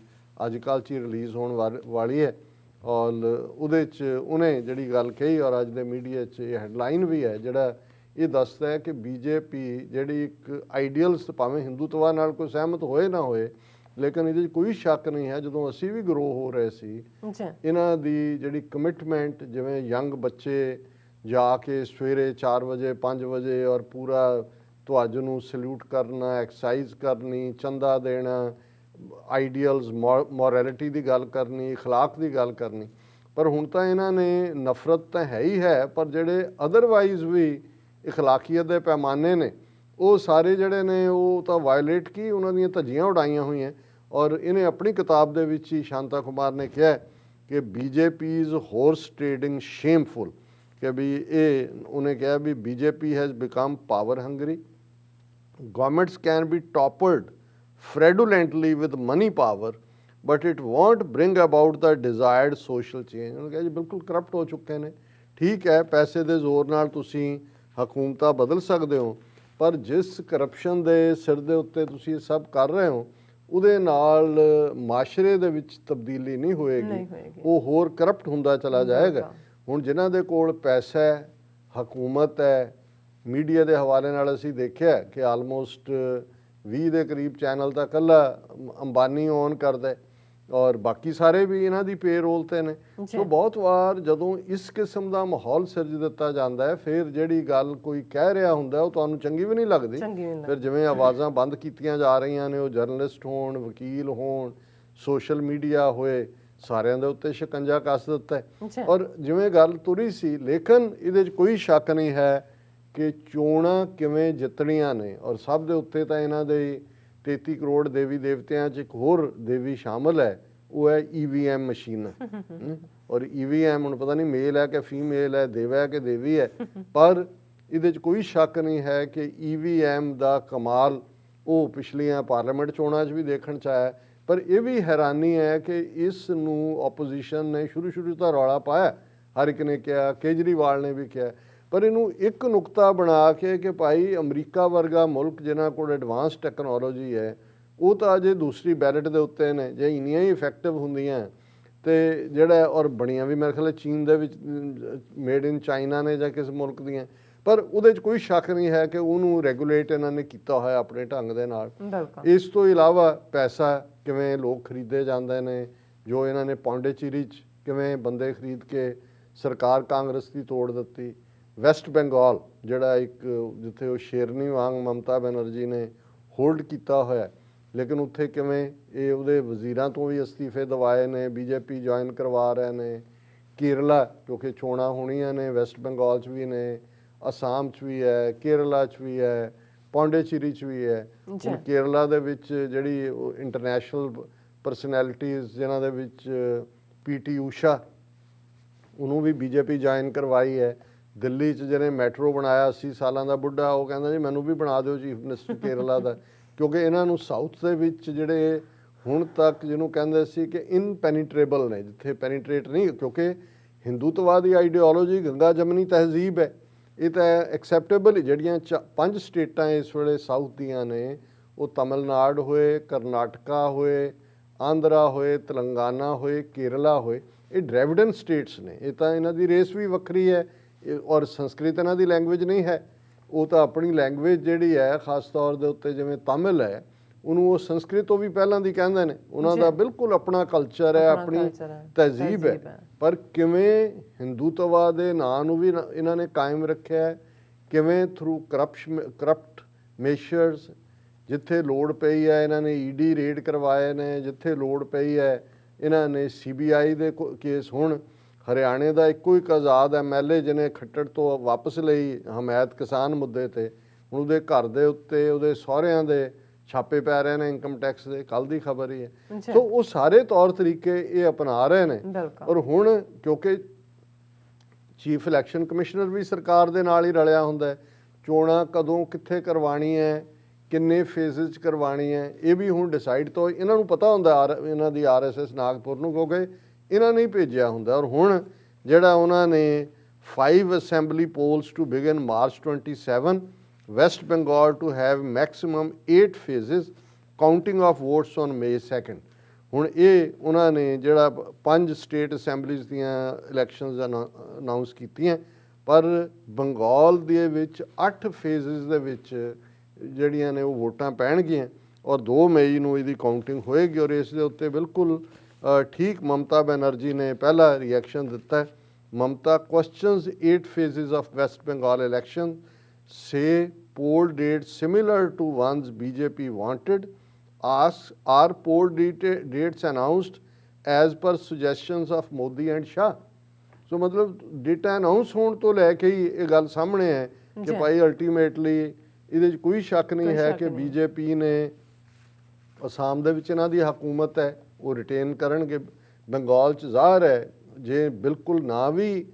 ਅੱਜ ਕੱਲ੍ਹ 'ਚ ਹੀ ਰਿਲੀਜ਼ ਹੋਣ ਵਾਲੀ ਹੈ ਔਰ ਉਹਦੇ 'ਚ ਉਹਨੇ ਜਿਹੜੀ ਗੱਲ ਕਹੀ ਔਰ ਅੱਜ ਦੇ ਮੀਡੀਆ 'ਚ ਇਹ ਹੈਡਲਾਈਨ ਵੀ ਹੈ ਜਿਹੜਾ ਇਹ ਦੱਸਦਾ ਹੈ ਕਿ ਬੀਜੇਪੀ ਜਿਹੜੀ ਇੱਕ ਆਈਡੀਅਲਸ ਭਾਵੇਂ ਹਿੰਦੂਤਵਾ ਨਾਲ ਕੋਈ ਸਹਿਮਤ ਹੋਏ ਨਾ ਹੋਏ, ਲੇਕਿਨ ਇਹਦੇ 'ਚ ਕੋਈ ਸ਼ੱਕ ਨਹੀਂ ਹੈ ਜਦੋਂ ਅਸੀਂ ਵੀ ਗਰੋ ਹੋ ਰਹੇ ਸੀ ਇਹਨਾਂ ਦੀ ਜਿਹੜੀ ਕਮਿਟਮੈਂਟ, ਜਿਵੇਂ ਯੰਗ ਬੱਚੇ ਜਾ ਕੇ ਸਵੇਰੇ 4 ਵਜੇ 5 ਵਜੇ ਔਰ ਪੂਰਾ ਤੁਹਾਨੂੰ ਨੂੰ ਸਲੂਟ ਕਰਨਾ, ਐਕਸਰਸਾਈਜ਼ ਕਰਨੀ, ਚੰਦਾ ਦੇਣਾ, ਆਈਡੀਅਲਸ ਮੋਰੈਲਿਟੀ ਦੀ ਗੱਲ ਕਰਨੀ, ਅਖਲਾਕ ਦੀ ਗੱਲ ਕਰਨੀ। ਪਰ ਹੁਣ ਤਾਂ ਇਹਨਾਂ ਨੇ ਨਫ਼ਰਤ ਤਾਂ ਹੈ ਹੀ ਹੈ, ਪਰ ਜਿਹੜੇ ਅਦਰਵਾਈਜ਼ ਵੀ ਅਖਲਾਕੀਅਤ ਦੇ ਪੈਮਾਨੇ ਨੇ ਉਹ ਸਾਰੇ ਜਿਹੜੇ ਨੇ ਉਹ ਤਾਂ ਵਾਇਲੇਟ ਕੀ ਉਹਨਾਂ ਦੀਆਂ ਧੱਜੀਆਂ ਉਡਾਈਆਂ ਹੋਈਆਂ। ਔਰ ਇਹਨੇ ਆਪਣੀ ਕਿਤਾਬ ਦੇ ਵਿੱਚ ਹੀ ਸ਼ਾਂਤਾ ਕੁਮਾਰ ਨੇ ਕਿਹਾ ਕਿ ਬੀਜੇਪੀਜ਼ ਹੋਰਸ ਟ੍ਰੇਡਿੰਗ ਸ਼ੇਮਫੁਲ, ਕਿ ਵੀ ਇਹ ਉਹਨੇ ਕਿਹਾ ਵੀ BJP has become power hungry, governments can be toppled fraudulently with money power but it won't bring about the desired social change। ਉਹਨੇ ਕਿਹਾ ਜੀ ਬਿਲਕੁਲ ਕਰਪਟ ਹੋ ਚੁੱਕੇ ਨੇ। ਠੀਕ ਹੈ, ਪੈਸੇ ਦੇ ਜ਼ੋਰ ਨਾਲ ਤੁਸੀਂ ਹਕੂਮਤਾਂ ਬਦਲ ਸਕਦੇ ਹੋ, ਪਰ ਜਿਸ ਕਰਪਸ਼ਨ ਦੇ ਸਿਰ ਦੇ ਉੱਤੇ ਤੁਸੀਂ ਇਹ ਸਭ ਕਰ ਰਹੇ ਹੋ ਉਹਦੇ ਨਾਲ ਮਾਸ਼ਰੇ ਦੇ ਵਿੱਚ ਤਬਦੀਲੀ ਨਹੀਂ ਹੋਏਗੀ, ਉਹ ਹੋਰ ਕਰਪਟ ਹੁੰਦਾ ਚਲਾ ਜਾਏਗਾ। ਹੁਣ ਜਿਨ੍ਹਾਂ ਦੇ ਕੋਲ ਪੈਸਾ ਹੈ, ਹਕੂਮਤ ਹੈ, ਮੀਡੀਆ ਦੇ ਹਵਾਲੇ ਨਾਲ ਅਸੀਂ ਦੇਖਿਆ ਕਿ ਆਲਮੋਸਟ 20 ਦੇ ਕਰੀਬ ਚੈਨਲ ਤਾਂ ਇਕੱਲਾ ਅੰਬਾਨੀ ਓਨ ਕਰਦਾ ਔਰ ਬਾਕੀ ਸਾਰੇ ਵੀ ਇਹਨਾਂ ਦੀ ਪੇਰੋਲ ਤੇ ਨੇ। ਸੋ ਬਹੁਤ ਵਾਰ ਜਦੋਂ ਇਸ ਕਿਸਮ ਦਾ ਮਾਹੌਲ ਸਿਰਜ ਦਿੱਤਾ ਜਾਂਦਾ ਹੈ, ਫਿਰ ਜਿਹੜੀ ਗੱਲ ਕੋਈ ਕਹਿ ਰਿਹਾ ਹੁੰਦਾ ਉਹ ਤੁਹਾਨੂੰ ਚੰਗੀ ਵੀ ਨਹੀਂ ਲੱਗਦੀ। ਫਿਰ ਜਿਵੇਂ ਆਵਾਜ਼ਾਂ ਬੰਦ ਕੀਤੀਆਂ ਜਾ ਰਹੀਆਂ ਨੇ, ਉਹ ਜਰਨਲਿਸਟ ਹੋਣ, ਵਕੀਲ ਹੋਣ, ਸੋਸ਼ਲ ਮੀਡੀਆ ਹੋਏ, ਸਾਰਿਆਂ ਦੇ ਉੱਤੇ ਸ਼ਿਕੰਜਾ ਕੱਸ ਦਿੱਤਾ ਹੈ। ਔਰ ਜਿਵੇਂ ਗੱਲ ਤੁਰੀ ਸੀ, ਲੇਕਿਨ ਇਹਦੇ 'ਚ ਕੋਈ ਸ਼ੱਕ ਨਹੀਂ ਹੈ ਕਿ ਚੋਣਾਂ ਕਿਵੇਂ ਜਿੱਤਣੀਆਂ ਨੇ। ਔਰ ਸਭ ਦੇ ਉੱਤੇ ਤਾਂ ਇਹਨਾਂ ਦੇ 33 ਕਰੋੜ ਦੇਵੀ ਦੇਵਤਿਆਂ 'ਚ ਇੱਕ ਹੋਰ ਦੇਵੀ ਸ਼ਾਮਲ ਹੈ, ਉਹ ਹੈ EVM ਮਸ਼ੀਨ। ਔਰ EVM ਹੁਣ ਪਤਾ ਨਹੀਂ ਮੇਲ ਹੈ ਕਿ ਫੀਮੇਲ ਹੈ, ਦੇਵਾ ਹੈ ਕਿ ਦੇਵੀ ਹੈ, ਪਰ ਇਹਦੇ 'ਚ ਕੋਈ ਸ਼ੱਕ ਨਹੀਂ ਹੈ ਕਿ EVM ਦਾ ਕਮਾਲ ਉਹ ਪਿਛਲੀਆਂ ਪਾਰਲੀਮੈਂਟ ਚੋਣਾਂ 'ਚ ਵੀ ਦੇਖਣ 'ਚ ਆਇਆ। ਪਰ ਇਹ ਵੀ ਹੈਰਾਨੀ ਹੈ ਕਿ ਇਸ ਨੂੰ ਆਪੋਜੀਸ਼ਨ ਨੇ ਸ਼ੁਰੂ ਤਾਂ ਰੌਲਾ ਪਾਇਆ, ਹਰ ਇੱਕ ਨੇ ਕਿਹਾ, ਕੇਜਰੀਵਾਲ ਨੇ ਵੀ ਕਿਹਾ, ਪਰ ਇਹਨੂੰ ਇੱਕ ਨੁਕਤਾ ਬਣਾ ਕੇ ਕਿ ਭਾਈ ਅਮਰੀਕਾ ਵਰਗਾ ਮੁਲਕ ਜਿਨ੍ਹਾਂ ਕੋਲ ਐਡਵਾਂਸ ਟੈਕਨੋਲੋਜੀ ਹੈ ਉਹ ਤਾਂ ਅਜੇ ਦੂਸਰੀ ਬੈਲਟ ਦੇ ਉੱਤੇ ਨੇ, ਜੇ ਇੰਨੀਆਂ ਹੀ ਇਫੈਕਟਿਵ ਹੁੰਦੀਆਂ ਤੇ ਜਿਹੜਾ ਔਰ ਬਣੀਆਂ ਵੀ ਮੇਰੇ ਖਿਆਲ ਚੀਨ ਦੇ ਵਿੱਚ ਮੇਡ ਇਨ ਚਾਈਨਾ ਨੇ ਜਾਂ ਕਿਸ ਮੁਲਕ ਦੀਆਂ, ਪਰ ਉਹਦੇ 'ਚ ਕੋਈ ਸ਼ੱਕ ਨਹੀਂ ਹੈ ਕਿ ਉਹਨੂੰ ਰੈਗੂਲੇਟ ਇਹਨਾਂ ਨੇ ਕੀਤਾ ਹੋਇਆ ਆਪਣੇ ਢੰਗ ਦੇ ਨਾਲ। ਇਸ ਤੋਂ ਇਲਾਵਾ ਪੈਸਾ ਕਿਵੇਂ ਲੋਕ ਖਰੀਦੇ ਜਾਂਦੇ ਨੇ, ਜੋ ਇਹਨਾਂ ਨੇ ਪੌਂਡੇਚੇਰੀ 'ਚ ਕਿਵੇਂ ਬੰਦੇ ਖਰੀਦ ਕੇ ਸਰਕਾਰ ਕਾਂਗਰਸ ਦੀ ਤੋੜ ਦਿੱਤੀ। ਵੈਸਟ ਬੰਗਾਲ ਜਿਹੜਾ ਇੱਕ ਜਿੱਥੇ ਉਹ ਸ਼ੇਰਨੀ ਵਾਂਗ ਮਮਤਾ ਬੈਨਰਜੀ ਨੇ ਹੋਲਡ ਕੀਤਾ ਹੋਇਆ, ਲੇਕਿਨ ਉੱਥੇ ਕਿਵੇਂ ਇਹ ਉਹਦੇ ਵਜ਼ੀਰਾਂ ਤੋਂ ਵੀ ਅਸਤੀਫੇ ਦਿਵਾਏ ਨੇ, ਬੀਜੇਪੀ ਜੁਆਇਨ ਕਰਵਾ ਰਹੇ ਨੇ। ਕੇਰਲਾ ਕਿਉਂਕਿ ਚੋਣਾਂ ਹੋਣੀਆਂ ਨੇ, ਵੈਸਟ ਬੰਗਾਲ 'ਚ ਵੀ ਨੇ, ਅਸਾਮ 'ਚ ਵੀ ਹੈ, ਕੇਰਲਾ 'ਚ ਵੀ ਹੈ, ਪੌਂਡੇਚੇਰੀ 'ਚ ਵੀ ਹੈ। ਹੁਣ ਕੇਰਲਾ ਦੇ ਵਿੱਚ ਜਿਹੜੀ ਇੰਟਰਨੈਸ਼ਨਲ ਪਰਸਨੈਲਿਟੀਜ਼ ਜਿਨ੍ਹਾਂ ਦੇ ਵਿੱਚ PT ਊਸ਼ਾ, ਉਹਨੂੰ ਵੀ ਬੀਜੇਪੀ ਜੁਆਇਨ ਕਰਵਾਈ ਹੈ। ਦਿੱਲੀ 'ਚ ਜਿਹਨੇ ਮੈਟਰੋ ਬਣਾਇਆ 80 ਸਾਲਾਂ ਦਾ ਬੁੱਢਾ, ਉਹ ਕਹਿੰਦਾ ਜੀ ਮੈਨੂੰ ਵੀ ਬਣਾ ਦਿਓ ਚੀਫ ਮਿਨਿਸਟਰ ਕੇਰਲਾ ਦਾ, ਕਿਉਂਕਿ ਇਹਨਾਂ ਨੂੰ ਸਾਊਥ ਦੇ ਵਿੱਚ ਜਿਹੜੇ ਹੁਣ ਤੱਕ ਜਿਹਨੂੰ ਕਹਿੰਦੇ ਸੀ ਕਿ ਇਨਪੈਨੀਟਰੇਬਲ ਨੇ, ਜਿੱਥੇ ਪੈਨੀਟਰੇਟ ਨਹੀਂ, ਕਿਉਂਕਿ ਹਿੰਦੂਤਵਾ ਦੀ ਆਈਡੀਓਲੋਜੀ ਗੰਗਾ ਜਮਨੀ ਤਹਿਜ਼ੀਬ ਹੈ, ਇਹ ਤਾਂ ਐਕਸੈਪਟੇਬਲ ਹੀ। ਜਿਹੜੀਆਂ 5 ਸਟੇਟਾਂ ਇਸ ਵੇਲੇ ਸਾਊਥ ਦੀਆਂ ਨੇ, ਉਹ ਤਮਿਲਨਾਡੂ ਹੋਏ, ਕਰਨਾਟਕਾ ਹੋਏ, ਆਂਧਰਾ ਹੋਏ, ਤੇਲੰਗਾਨਾ ਹੋਏ, ਕੇਰਲਾ ਹੋਏ, ਇਹ ਡ੍ਰੈਵਿਡਨ ਸਟੇਟਸ ਨੇ। ਇਹ ਤਾਂ ਇਹਨਾਂ ਦੀ ਰੇਸ ਵੀ ਵੱਖਰੀ ਹੈ ਔਰ ਸੰਸਕ੍ਰਿਤ ਇਹਨਾਂ ਦੀ ਲੈਂਗੁਏਜ ਨਹੀਂ ਹੈ, ਉਹ ਤਾਂ ਆਪਣੀ ਲੈਂਗੁਏਜ ਜਿਹੜੀ ਹੈ ਖਾਸ ਤੌਰ ਦੇ ਉੱਤੇ ਜਿਵੇਂ ਤਾਮਿਲ ਹੈ, ਉਹਨੂੰ ਉਹ ਸੰਸਕ੍ਰਿਤ ਤੋਂ ਵੀ ਪਹਿਲਾਂ ਦੀ ਕਹਿੰਦੇ ਨੇ। ਉਹਨਾਂ ਦਾ ਬਿਲਕੁਲ ਆਪਣਾ ਕਲਚਰ ਹੈ, ਆਪਣੀ ਤਹਿਜ਼ੀਬ ਹੈ। ਪਰ ਕਿਵੇਂ ਹਿੰਦੂਤਵਾ ਦੇ ਨਾਂ ਨੂੰ ਵੀ ਇਹਨਾਂ ਨੇ ਕਾਇਮ ਰੱਖਿਆ, ਕਿਵੇਂ ਥਰੂ ਕਰਪਟ ਮੇਸ਼ਰਸ, ਜਿੱਥੇ ਲੋੜ ਪਈ ਹੈ ਇਹਨਾਂ ਨੇ ED ਰੇਡ ਕਰਵਾਏ ਨੇ, ਜਿੱਥੇ ਲੋੜ ਪਈ ਹੈ ਇਹਨਾਂ ਨੇ CBI ਦੇ ਕੇਸ। ਹੁਣ ਹਰਿਆਣੇ ਦਾ ਇੱਕੋ ਇੱਕ ਆਜ਼ਾਦ MLA ਜਿਹਨੇ ਖੱਟੜ ਤੋਂ ਵਾਪਸ ਲਈ ਹਮਾਇਤ ਕਿਸਾਨ ਮੁੱਦੇ ਤੇ, ਹੁਣ ਉਹਦੇ ਘਰ ਦੇ ਉੱਤੇ ਉਹਦੇ ਸਹੁਰਿਆਂ ਦੇ ਛਾਪੇ ਪੈ ਰਹੇ ਨੇ ਇਨਕਮ ਟੈਕਸ ਦੇ, ਕੱਲ ਦੀ ਖਬਰ ਹੀ ਹੈ। ਸੋ ਉਹ ਸਾਰੇ ਤੌਰ ਤਰੀਕੇ ਇਹ ਅਪਣਾ ਰਹੇ ਨੇ। ਔਰ ਹੁਣ ਕਿਉਂਕਿ ਚੀਫ ਇਲੈਕਸ਼ਨ ਕਮਿਸ਼ਨਰ ਵੀ ਸਰਕਾਰ ਦੇ ਨਾਲ ਹੀ ਰਲਿਆ ਹੁੰਦਾ, ਚੋਣਾਂ ਕਦੋਂ ਕਿੱਥੇ ਕਰਵਾਣੀ ਹੈ, ਕਿੰਨੇ ਫੇਜ਼ਸ 'ਚ ਕਰਵਾਣੀ ਹੈ, ਇਹ ਵੀ ਹੁਣ ਡਿਸਾਈਡ ਤੋਂ ਇਹਨਾਂ ਨੂੰ ਪਤਾ ਹੁੰਦਾ, ਇਹਨਾਂ ਦੀ RSS ਨਾਗਪੁਰ ਨੂੰ, ਕਿਉਂਕਿ ਇਹਨਾਂ ਨੇ ਹੀ ਭੇਜਿਆ ਹੁੰਦਾ। ਔਰ ਹੁਣ ਜਿਹੜਾ ਉਹਨਾਂ ਨੇ 5 assembly polls to begin March 27, West Bengal to have maximum 8 phases, counting of votes on May 2nd। ਹੁਣ ਇਹ ਉਹਨਾਂ ਨੇ ਜਿਹੜਾ 5 ਸਟੇਟ ਅਸੈਂਬਲੀਜ਼ ਦੀਆਂ ਇਲੈਕਸ਼ਨਸ ਅਨਾਉਂਸ ਕੀਤੀਆਂ, ਪਰ ਬੰਗਾਲ ਦੇ ਵਿੱਚ 8 ਫੇਜ਼ਸ ਦੇ ਵਿੱਚ ਜਿਹੜੀਆਂ ਨੇ ਉਹ ਵੋਟਾਂ ਪੈਣਗੀਆਂ ਔਰ 2 ਮਈ ਨੂੰ ਇਹਦੀ ਕਾਊਂਟਿੰਗ ਹੋਏਗੀ। ਔਰ ਇਸ ਦੇ ਉੱਤੇ ਬਿਲਕੁਲ ਠੀਕ ਮਮਤਾ ਬੈਨਰਜੀ ਨੇ ਪਹਿਲਾ ਰਿਐਕਸ਼ਨ ਦਿੱਤਾ। ਮਮਤਾ questions 8 phases of West Bengal election, say poll dates similar to ones BJP wanted, asks are poll dates announced as per suggestions of Modi and Shah। ਸੋ ਮਤਲਬ ਡੇਟਾ ਅਨਾਉਂਸ ਹੋਣ ਤੋਂ ਲੈ ਕੇ ਹੀ ਇਹ ਗੱਲ ਸਾਹਮਣੇ ਹੈ ਕਿ ਭਾਈ ਅਲਟੀਮੇਟਲੀ ਇਹਦੇ 'ਚ ਕੋਈ ਸ਼ੱਕ ਨਹੀਂ ਹੈ ਕਿ ਬੀਜੇਪੀ ਨੇ ਅਸਾਮ ਦੇ ਵਿੱਚ ਇਹਨਾਂ ਦੀ ਹਕੂਮਤ ਹੈ, ਉਹ ਰਿਟੇਨ ਕਰਨਗੇ। ਬੰਗਾਲ 'ਚ ਜ਼ਾਹਰ ਹੈ ਜੇ ਬਿਲਕੁਲ ਨਾ ਵੀ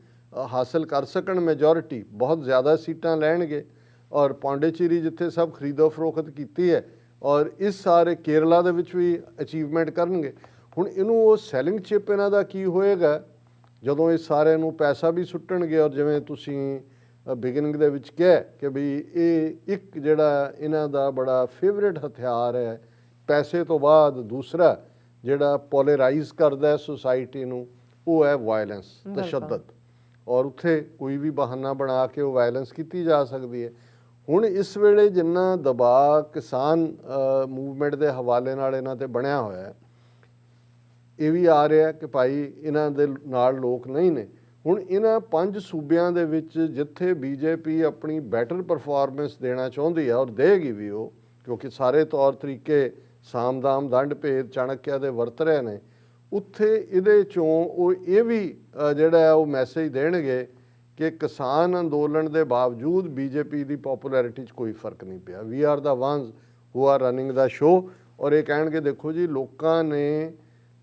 ਹਾਸਲ ਕਰ ਸਕਣ ਮੈਜੋਰਿਟੀ, ਬਹੁਤ ਜ਼ਿਆਦਾ ਸੀਟਾਂ ਲੈਣਗੇ। ਔਰ ਪੌਂਡੇਚੇਰੀ ਜਿੱਥੇ ਸਭ ਖਰੀਦੋ ਫਰੋਖਤ ਕੀਤੀ ਹੈ, ਔਰ ਇਸ ਸਾਰੇ ਕੇਰਲਾ ਦੇ ਵਿੱਚ ਵੀ ਅਚੀਵਮੈਂਟ ਕਰਨਗੇ। ਹੁਣ ਇਹਨੂੰ ਉਹ ਸੈਲਿੰਗ ਚਿਪ ਇਹਨਾਂ ਦਾ ਕੀ ਹੋਏਗਾ ਜਦੋਂ ਇਹ ਸਾਰਿਆਂ ਨੂੰ ਪੈਸਾ ਵੀ ਸੁੱਟਣਗੇ। ਔਰ ਜਿਵੇਂ ਤੁਸੀਂ ਬਿਗਨਿੰਗ ਦੇ ਵਿੱਚ ਕਿਹਾ ਕਿ ਵੀ ਇਹ ਇੱਕ ਜਿਹੜਾ ਇਹਨਾਂ ਦਾ ਬੜਾ ਫੇਵਰੇਟ ਹਥਿਆਰ ਹੈ, ਪੈਸੇ ਤੋਂ ਬਾਅਦ ਦੂਸਰਾ ਜਿਹੜਾ ਪੋਲਰਾਈਜ਼ ਕਰਦਾ ਹੈ ਸੁਸਾਇਟੀ ਨੂੰ, ਉਹ ਹੈ ਵਾਇਲੈਂਸ, ਤਸ਼ੱਦਦ। ਔਰ ਉੱਥੇ ਕੋਈ ਵੀ ਬਹਾਨਾ ਬਣਾ ਕੇ ਉਹ ਵਾਇਲੈਂਸ ਕੀਤੀ ਜਾ ਸਕਦੀ ਹੈ। ਹੁਣ ਇਸ ਵੇਲੇ ਜਿੰਨਾ ਦਬਾਅ ਕਿਸਾਨ ਮੂਵਮੈਂਟ ਦੇ ਹਵਾਲੇ ਨਾਲ ਇਹਨਾਂ ਤੇ ਬਣਿਆ ਹੋਇਆ ਹੈ, ਇਹ ਵੀ ਆ ਰਿਹਾ ਕਿ ਭਾਈ ਇਹਨਾਂ ਦੇ ਨਾਲ ਲੋਕ ਨਹੀਂ ਨੇ। ਹੁਣ ਇਹਨਾਂ 5 ਸੂਬਿਆਂ ਦੇ ਵਿੱਚ ਜਿੱਥੇ ਬੀਜੇਪੀ ਆਪਣੀ ਬੈਟਰ ਪਰਫਾਰਮੈਂਸ ਦੇਣਾ ਚਾਹੁੰਦੀ ਹੈ ਔਰ ਦੇਗੀ ਵੀ ਉਹ, ਕਿਉਂਕਿ ਸਾਰੇ ਤੌਰ ਤਰੀਕੇ ਸਾਮਦਾਮ ਦੰਡ ਭੇਦ ਚਾਣਕਿਆ ਦੇ ਵਰਤ ਰਹੇ ਨੇ, ਉੱਥੇ ਇਹਦੇ 'ਚੋਂ ਉਹ ਇਹ ਵੀ ਜਿਹੜਾ ਉਹ ਮੈਸੇਜ ਦੇਣਗੇ ਕਿ ਕਿਸਾਨ ਅੰਦੋਲਨ ਦੇ ਬਾਵਜੂਦ ਬੀਜੇਪੀ ਦੀ ਪੋਪੂਲੈਰਿਟੀ 'ਚ ਕੋਈ ਫਰਕ ਨਹੀਂ ਪਿਆ। We are the ones who are running the show. ਔਰ ਇਹ ਕਹਿਣਗੇ ਦੇਖੋ ਜੀ ਲੋਕਾਂ ਨੇ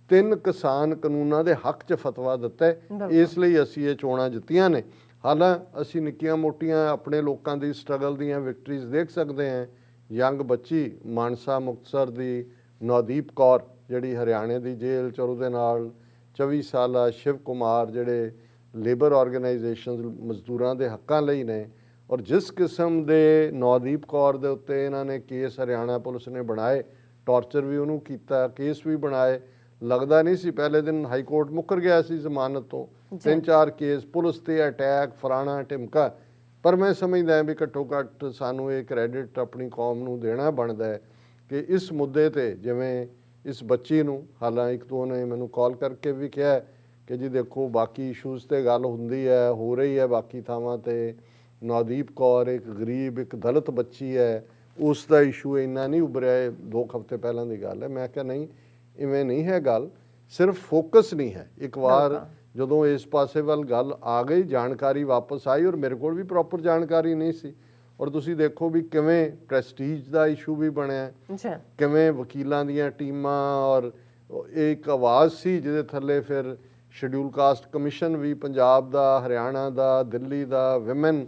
3 ਕਿਸਾਨ ਕਾਨੂੰਨਾਂ ਦੇ ਹੱਕ 'ਚ ਫਤਵਾ ਦਿੱਤਾ ਹੈ, ਇਸ ਲਈ ਅਸੀਂ ਇਹ ਚੋਣਾਂ ਜਿੱਤੀਆਂ ਨੇ। ਹਾਲਾਂਕਿ ਅਸੀਂ ਨਿੱਕੀਆਂ ਮੋਟੀਆਂ ਆਪਣੇ ਲੋਕਾਂ ਦੀ ਸਟਰਗਲ ਦੀਆਂ ਵਿਕਟਰੀਜ਼ ਦੇਖ ਸਕਦੇ ਹਾਂ। ਯੰਗ ਬੱਚੀ ਮਾਨਸਾ ਮੁਕਤਸਰ ਦੀ ਨਵਦੀਪ ਕੌਰ ਜਿਹੜੀ ਹਰਿਆਣੇ ਦੀ ਜੇਲ੍ਹ 'ਚ, ਔਰ ਉਹਦੇ ਨਾਲ 24 ਸਾਲਾ ਸ਼ਿਵ ਕੁਮਾਰ ਜਿਹੜੇ ਲੇਬਰ ਆਰਗੇਨਾਈਜੇਸ਼ਨ ਮਜ਼ਦੂਰਾਂ ਦੇ ਹੱਕਾਂ ਲਈ ਨੇ। ਔਰ ਜਿਸ ਕਿਸਮ ਦੇ ਨਵਦੀਪ ਕੌਰ ਦੇ ਉੱਤੇ ਇਹਨਾਂ ਨੇ ਕੇਸ ਹਰਿਆਣਾ ਪੁਲਿਸ ਨੇ ਬਣਾਏ, ਟਾਰਚਰ ਵੀ ਉਹਨੂੰ ਕੀਤਾ, ਕੇਸ ਵੀ ਬਣਾਏ, ਲੱਗਦਾ ਨਹੀਂ ਸੀ ਪਹਿਲੇ ਦਿਨ ਹਾਈ ਕੋਰਟ ਮੁੱਕਰ ਗਿਆ ਸੀ ਜ਼ਮਾਨਤ ਤੋਂ। 3-4 ਕੇਸ ਪੁਲਿਸ ਤੇ ਅਟੈਕ, ਫਰਾਣਾ ਟਿਮਕਾ। ਪਰ ਮੈਂ ਸਮਝਦਾ ਹਾਂ ਵੀ ਘੱਟੋ ਘੱਟ ਸਾਨੂੰ ਇਹ ਕ੍ਰੈਡਿਟ ਆਪਣੀ ਕੌਮ ਨੂੰ ਦੇਣਾ ਬਣਦਾ ਹੈ ਕਿ ਇਸ ਮੁੱਦੇ ਤੇ ਜਿਵੇਂ ਇਸ ਬੱਚੀ ਨੂੰ, ਹਾਲਾਂਕਿ 1-2 ਨੇ ਮੈਨੂੰ ਕਾਲ ਕਰਕੇ ਵੀ ਕਿਹਾ ਕਿ ਜੀ ਦੇਖੋ ਬਾਕੀ ਇਸ਼ੂਜ਼ ਤੇ ਗੱਲ ਹੁੰਦੀ ਹੈ, ਹੋ ਰਹੀ ਹੈ ਬਾਕੀ ਥਾਵਾਂ ਤੇ, ਨਵਦੀਪ ਕੌਰ ਇੱਕ ਗਰੀਬ ਇੱਕ ਦਲਿਤ ਬੱਚੀ ਹੈ, ਉਸ ਦਾ ਇਸ਼ੂ ਇੰਨਾ ਨਹੀਂ ਉਭਰਿਆ, 2 ਹਫ਼ਤੇ ਪਹਿਲਾਂ ਦੀ ਗੱਲ ਹੈ। ਮੈਂ ਕਿਹਾ ਨਹੀਂ, ਇਵੇਂ ਨਹੀਂ ਹੈ ਗੱਲ, ਸਿਰਫ ਫੋਕਸ ਨਹੀਂ ਹੈ। ਇੱਕ ਵਾਰ ਜਦੋਂ ਇਸ ਪਾਸੇ ਵੱਲ ਗੱਲ ਆ ਗਈ, ਜਾਣਕਾਰੀ ਵਾਪਸ ਆਈ, ਔਰ ਮੇਰੇ ਕੋਲ ਵੀ ਪ੍ਰੋਪਰ ਜਾਣਕਾਰੀ ਨਹੀਂ ਸੀ। ਔਰ ਤੁਸੀਂ ਦੇਖੋ ਵੀ ਕਿਵੇਂ ਪ੍ਰੈਸਟੀਜ ਦਾ ਇਸ਼ੂ ਵੀ ਬਣਿਆ, ਕਿਵੇਂ ਵਕੀਲਾਂ ਦੀਆਂ ਟੀਮਾਂ, ਔਰ ਇੱਕ ਆਵਾਜ਼ ਸੀ ਜਿਹਦੇ ਥੱਲੇ ਫਿਰ ਸ਼ਡਿਊਲ ਕਾਸਟ ਕਮਿਸ਼ਨ ਵੀ ਪੰਜਾਬ ਦਾ, ਹਰਿਆਣਾ ਦਾ, ਦਿੱਲੀ ਦਾ, ਵਿਮਨ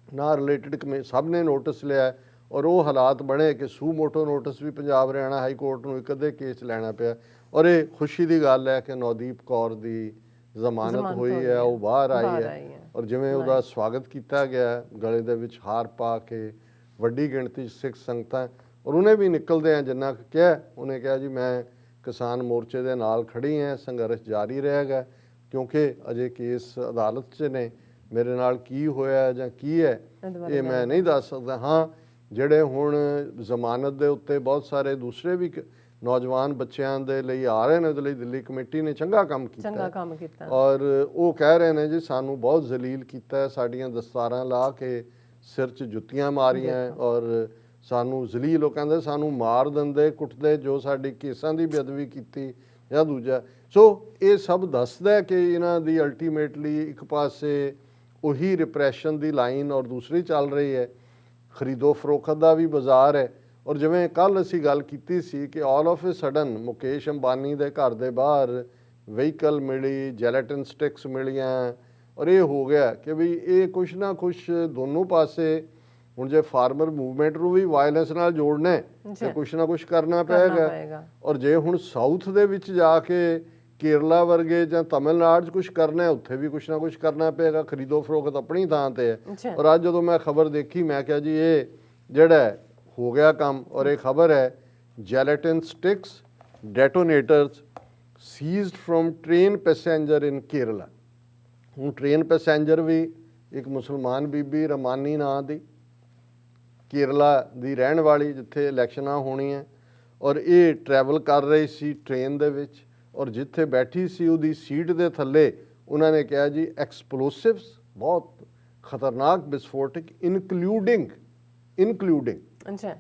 ਨਾਲ ਰਿਲੇਟਡ ਸਭ ਨੇ ਨੋਟਿਸ ਲਿਆ। ਔਰ ਉਹ ਹਾਲਾਤ ਬਣੇ ਕਿ ਸੂ ਮੋਟੋ ਨੋਟਿਸ ਵੀ ਪੰਜਾਬ ਹਰਿਆਣਾ ਹਾਈ ਕੋਰਟ ਨੂੰ ਇੱਕ ਅੱਧੇ ਕੇਸ ਲੈਣਾ ਪਿਆ। ਔਰ ਇਹ ਖੁਸ਼ੀ ਦੀ ਗੱਲ ਹੈ ਕਿ ਨਵਦੀਪ ਕੌਰ ਦੀ ਜ਼ਮਾਨਤ ਹੋਈ ਹੈ, ਉਹ ਬਾਹਰ ਆਈ ਹੈ। ਔਰ ਜਿਵੇਂ ਉਹਦਾ ਸਵਾਗਤ ਕੀਤਾ ਗਿਆ, ਗਲੇ ਦੇ ਵਿੱਚ ਹਾਰ ਪਾ ਕੇ, ਵੱਡੀ ਗਿਣਤੀ 'ਚ ਸਿੱਖ ਸੰਗਤਾਂ, ਔਰ ਉਹਨੇ ਵੀ ਨਿਕਲਦੇ ਆ ਜਿੰਨਾ ਕਿਹਾ, ਉਹਨੇ ਕਿਹਾ ਜੀ ਮੈਂ ਕਿਸਾਨ ਮੋਰਚੇ ਦੇ ਨਾਲ ਖੜੀ ਹਾਂ, ਸੰਘਰਸ਼ ਜਾਰੀ ਰਹੇਗਾ, ਕਿਉਂਕਿ ਅਜੇ ਕੇਸ ਅਦਾਲਤ 'ਚ ਨੇ, ਮੇਰੇ ਨਾਲ ਕੀ ਹੋਇਆ ਜਾਂ ਕੀ ਹੈ ਇਹ ਮੈਂ ਨਹੀਂ ਦੱਸ ਸਕਦਾ। ਹਾਂ, ਜਿਹੜੇ ਹੁਣ ਜ਼ਮਾਨਤ ਦੇ ਉੱਤੇ ਬਹੁਤ ਸਾਰੇ ਦੂਸਰੇ ਵੀ ਨੌਜਵਾਨ ਬੱਚਿਆਂ ਦੇ ਲਈ ਆ ਰਹੇ ਨੇ, ਉਹਦੇ ਲਈ ਦਿੱਲੀ ਕਮੇਟੀ ਨੇ ਚੰਗਾ ਕੰਮ ਕੀਤਾ। ਔਰ ਉਹ ਕਹਿ ਰਹੇ ਨੇ ਜੀ ਸਾਨੂੰ ਬਹੁਤ ਜ਼ਲੀਲ ਕੀਤਾ, ਸਾਡੀਆਂ ਦਸਤਾਰਾਂ ਲਾ ਕੇ ਸਿਰ 'ਚ ਜੁੱਤੀਆਂ ਮਾਰੀਆਂ, ਔਰ ਸਾਨੂੰ ਜ਼ਲੀਲ, ਉਹ ਕਹਿੰਦੇ ਸਾਨੂੰ ਮਾਰ ਦਿੰਦੇ, ਕੁੱਟਦੇ, ਜੋ ਸਾਡੀ ਕੇਸਾਂ ਦੀ ਬੇਅਦਬੀ ਕੀਤੀ ਜਾਂ ਦੂਜਾ। ਸੋ ਇਹ ਸਭ ਦੱਸਦਾ ਕਿ ਇਹਨਾਂ ਦੀ ਅਲਟੀਮੇਟਲੀ ਇੱਕ ਪਾਸੇ ਉਹੀ ਰਿਪਰੈਸ਼ਨ ਦੀ ਲਾਈਨ ਔਰ ਦੂਸਰੀ ਚੱਲ ਰਹੀ ਹੈ, ਖਰੀਦੋ ਫਰੋਖਤ ਦਾ ਵੀ ਬਾਜ਼ਾਰ ਹੈ। ਔਰ ਜਿਵੇਂ ਕੱਲ੍ਹ ਅਸੀਂ ਗੱਲ ਕੀਤੀ ਸੀ ਕਿ all of A sudden Mukesh Ambani ਦੇ ਘਰ ਦੇ ਬਾਹਰ ਵਹੀਕਲ ਮਿਲੀ, ਜੈਲੇਟਿਨ ਸਟਿਕਸ ਮਿਲੀਆਂ, ਔਰ ਇਹ ਹੋ ਗਿਆ ਕਿ ਵੀ ਇਹ ਕੁਛ ਨਾ ਕੁਛ ਦੋਨੋਂ ਪਾਸੇ, ਹੁਣ ਜੇ ਫਾਰਮਰ ਮੂਵਮੈਂਟ ਨੂੰ ਵੀ ਵਾਇਲੈਂਸ ਨਾਲ ਜੋੜਨਾ ਹੈ ਤੇ ਕੁਛ ਨਾ ਕੁਛ ਕਰਨਾ ਪਏਗਾ। ਔਰ ਜੇ ਹੁਣ ਸਾਊਥ ਦੇ ਵਿੱਚ ਜਾ ਕੇ ਕੇਰਲਾ ਵਰਗੇ ਜਾਂ ਤਮਿਲਨਾਡੂ 'ਚ ਕੁਛ ਕਰਨਾ ਹੈ, ਉੱਥੇ ਵੀ ਕੁਛ ਨਾ ਕੁਛ ਕਰਨਾ ਪਏਗਾ। ਖਰੀਦੋ ਫਰੋਖਤ ਆਪਣੀ ਥਾਂ ਤੇ ਹੈ। ਔਰ ਅੱਜ ਜਦੋਂ ਮੈਂ ਖਬਰ ਦੇਖੀ, ਮੈਂ ਕਿਹਾ ਜੀ ਇਹ ਜਿਹੜਾ ਹੋ ਗਿਆ ਕੰਮ। ਔਰ ਇਹ ਖਬਰ ਹੈ gelatin sticks detonators seized from train passenger in Kerala। ਹੁਣ ਟ੍ਰੇਨ ਪੈਸੇਂਜਰ ਵੀ ਇੱਕ ਮੁਸਲਮਾਨ ਬੀਬੀ ਰਮਾਨੀ ਨਾਂ ਦੀ ਕੇਰਲਾ ਦੀ ਰਹਿਣ ਵਾਲੀ, ਜਿੱਥੇ ਇਲੈਕਸ਼ਨਾਂ ਹੋਣੀਆਂ, ਔਰ ਇਹ ਟਰੈਵਲ ਕਰ ਰਹੀ ਸੀ ਟ੍ਰੇਨ ਦੇ ਵਿੱਚ, ਔਰ ਜਿੱਥੇ ਬੈਠੀ ਸੀ ਉਹਦੀ ਸੀਟ ਦੇ ਥੱਲੇ ਉਹਨਾਂ ਨੇ ਕਿਹਾ ਜੀ ਐਕਸਪਲੋਸਿਵਸ, ਬਹੁਤ ਖਤਰਨਾਕ ਵਿਸਫੋਟਕ, ਇਨਕਲੂਡਿੰਗ ਅੱਛਾ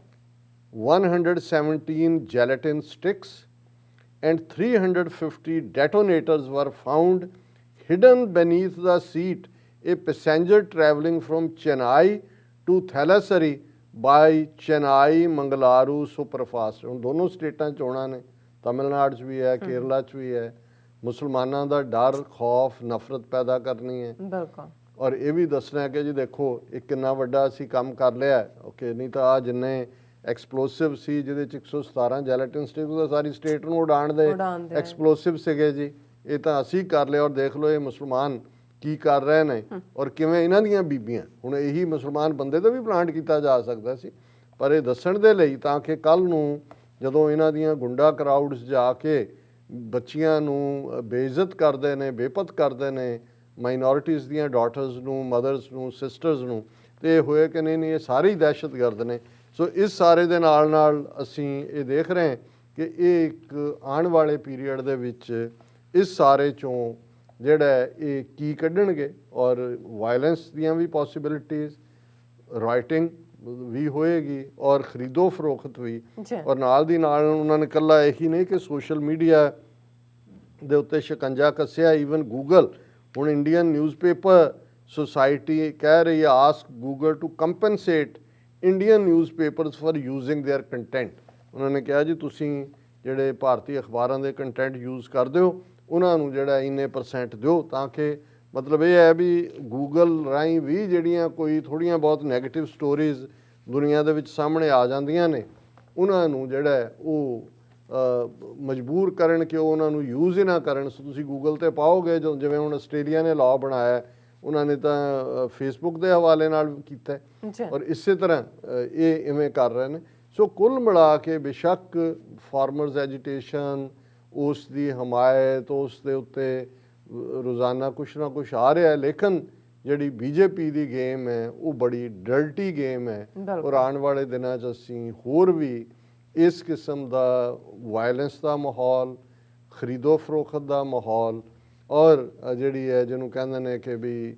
117 gelatin sticks and 350 detonators were found hidden beneath the seat, a passenger travelling from Chennai to Thalassery by Chennai Mangaluru superfast। ਹੁਣ ਦੋਨੋਂ ਸਟੇਟਾਂ 'ਚ ਹੋਣਾ ਨੇ, ਤਮਿਲਨਾਡੂ 'ਚ ਵੀ ਹੈ, ਕੇਰਲਾ 'ਚ ਵੀ ਹੈ। ਮੁਸਲਮਾਨਾਂ ਦਾ ਡਰ, ਖੌਫ, ਨਫ਼ਰਤ ਪੈਦਾ ਕਰਨੀ ਹੈ। ਬਿਲਕੁਲ। ਔਰ ਇਹ ਵੀ ਦੱਸਣਾ ਕਿ ਜੀ ਦੇਖੋ ਇਹ ਕਿੰਨਾ ਵੱਡਾ ਅਸੀਂ ਕੰਮ ਕਰ ਲਿਆ। ਓਕੇ, ਨਹੀਂ ਤਾਂ ਆ ਜਿੰਨੇ ਐਕਸਪਲੋਸਿਵ ਸੀ ਜਿਹਦੇ 'ਚ 117 ਜੈਲੇਟਿਨ ਸਟਿਕ, ਉਹਦਾ ਸਾਰੀ ਸਟੇਟ ਨੂੰ ਉਡਾਣ ਦੇ ਐਕਸਪਲੋਸਿਵ ਸੀਗੇ ਜੀ। ਇਹ ਤਾਂ ਅਸੀਂ ਕਰ ਲਿਆ, ਔਰ ਦੇਖ ਲਓ ਇਹ ਮੁਸਲਮਾਨ ਕੀ ਕਰ ਰਹੇ ਨੇ ਔਰ ਕਿਵੇਂ ਇਹਨਾਂ ਦੀਆਂ ਬੀਬੀਆਂ। ਹੁਣ ਇਹੀ ਮੁਸਲਮਾਨ ਬੰਦੇ ਤੋਂ ਵੀ ਪਲਾਂਟ ਕੀਤਾ ਜਾ ਸਕਦਾ ਸੀ, ਪਰ ਇਹ ਦੱਸਣ ਦੇ ਲਈ ਤਾਂ ਕਿ ਕੱਲ੍ਹ ਨੂੰ ਜਦੋਂ ਇਹਨਾਂ ਦੀਆਂ ਗੁੰਡਾ ਕਰਾਊਡਸ ਜਾ ਕੇ ਬੱਚੀਆਂ ਨੂੰ ਬੇਇੱਜ਼ਤ ਕਰਦੇ ਨੇ, ਬੇਪਤ ਕਰਦੇ ਨੇ, ਮਾਈਨੋਰਿਟੀਜ਼ ਦੀਆਂ ਡਾਟਰਸ ਨੂੰ, ਮਦਰਸ ਨੂੰ, ਸਿਸਟਰਸ ਨੂੰ, ਤੇ ਇਹ ਹੋਏ ਕਿ ਨਹੀਂ ਇਹ ਸਾਰੇ ਹੀ ਦਹਿਸ਼ਤਗਰਦ ਨੇ। ਸੋ ਇਸ ਸਾਰੇ ਦੇ ਨਾਲ ਨਾਲ ਅਸੀਂ ਇਹ ਦੇਖ ਰਹੇ ਹਾਂ ਕਿ ਇਹ ਇੱਕ ਆਉਣ ਵਾਲੇ ਪੀਰੀਅਡ ਦੇ ਵਿੱਚ ਇਸ ਸਾਰੇ 'ਚੋਂ ਜਿਹੜਾ ਇਹ ਕੀ ਕੱਢਣਗੇ, ਔਰ ਵਾਇਲੈਂਸ ਦੀਆਂ ਵੀ ਪੋਸੀਬਿਲਿਟੀਜ਼, ਰਾਈਟਿੰਗ ਵੀ ਹੋਏਗੀ ਔਰ ਖਰੀਦੋ ਫਰੋਖਤ ਵੀ। ਔਰ ਨਾਲ ਦੀ ਨਾਲ ਉਹਨਾਂ ਨੇ ਇਕੱਲਾ ਇਹੀ ਨਹੀਂ ਕਿ ਸੋਸ਼ਲ ਮੀਡੀਆ ਦੇ ਉੱਤੇ ਸ਼ਿਕੰਜਾ ਕੱਸਿਆ, ਈਵਨ ਗੂਗਲ। ਹੁਣ ਇੰਡੀਅਨ ਨਿਊਜ਼ਪੇਪਰ ਸੁਸਾਇਟੀ ਕਹਿ ਰਹੀ ਹੈ ask Google to compensate Indian newspapers for using their content. ਉਹਨਾਂ ਨੇ ਕਿਹਾ ਜੀ ਤੁਸੀਂ ਜਿਹੜੇ ਭਾਰਤੀ ਅਖਬਾਰਾਂ ਦੇ ਕੰਟੈਂਟ ਯੂਜ਼ ਕਰਦੇ ਹੋ ਉਹਨਾਂ ਨੂੰ ਜਿਹੜਾ ਇੰਨੇ % ਦਿਓ, ਤਾਂ ਕਿ ਮਤਲਬ ਇਹ ਹੈ ਵੀ ਗੂਗਲ ਰਾਹੀਂ ਵੀ ਜਿਹੜੀਆਂ ਕੋਈ ਥੋੜ੍ਹੀਆਂ ਬਹੁਤ ਨੈਗੇਟਿਵ ਸਟੋਰੀਜ਼ ਦੁਨੀਆ ਦੇ ਵਿੱਚ ਸਾਹਮਣੇ ਆ ਜਾਂਦੀਆਂ ਨੇ ਉਹਨਾਂ ਨੂੰ ਜਿਹੜਾ ਉਹ ਮਜਬੂਰ ਕਰਨ ਕਿ ਉਹ ਉਹਨਾਂ ਨੂੰ ਯੂਜ਼ ਹੀ ਨਾ ਕਰਨ। ਸੋ ਤੁਸੀਂ ਗੂਗਲ 'ਤੇ ਪਾਓਗੇ, ਜਿਵੇਂ ਹੁਣ ਆਸਟ੍ਰੇਲੀਆ ਨੇ ਲਾਅ ਬਣਾਇਆ, ਉਹਨਾਂ ਨੇ ਤਾਂ ਫੇਸਬੁੱਕ ਦੇ ਹਵਾਲੇ ਨਾਲ ਕੀਤਾ, ਔਰ ਇਸੇ ਤਰ੍ਹਾਂ ਇਹ ਇਵੇਂ ਕਰ ਰਹੇ ਨੇ। ਸੋ ਕੁੱਲ ਮਿਲਾ ਕੇ ਬੇਸ਼ੱਕ ਫਾਰਮਰਸ ਐਜੀਟੇਸ਼ਨ, ਉਸ ਦੀ ਹਮਾਇਤ, ਉਸ ਦੇ ਉੱਤੇ ਰੋਜ਼ਾਨਾ ਕੁਛ ਨਾ ਕੁਛ ਆ ਰਿਹਾ, ਲੇਕਿਨ ਜਿਹੜੀ ਬੀਜੇਪੀ ਦੀ ਗੇਮ ਹੈ ਉਹ ਬੜੀ ਡਰਟੀ ਗੇਮ ਹੈ। ਔਰ ਆਉਣ ਵਾਲੇ ਦਿਨਾਂ 'ਚ ਅਸੀਂ ਹੋਰ ਵੀ ਇਸ ਕਿਸਮ ਦਾ ਵਾਇਲੈਂਸ ਦਾ ਮਾਹੌਲ, ਖਰੀਦੋ ਫਰੋਖਤ ਦਾ ਮਾਹੌਲ, ਔਰ ਜਿਹੜੀ ਹੈ ਜਿਹਨੂੰ ਕਹਿੰਦੇ ਨੇ ਕਿ ਵੀ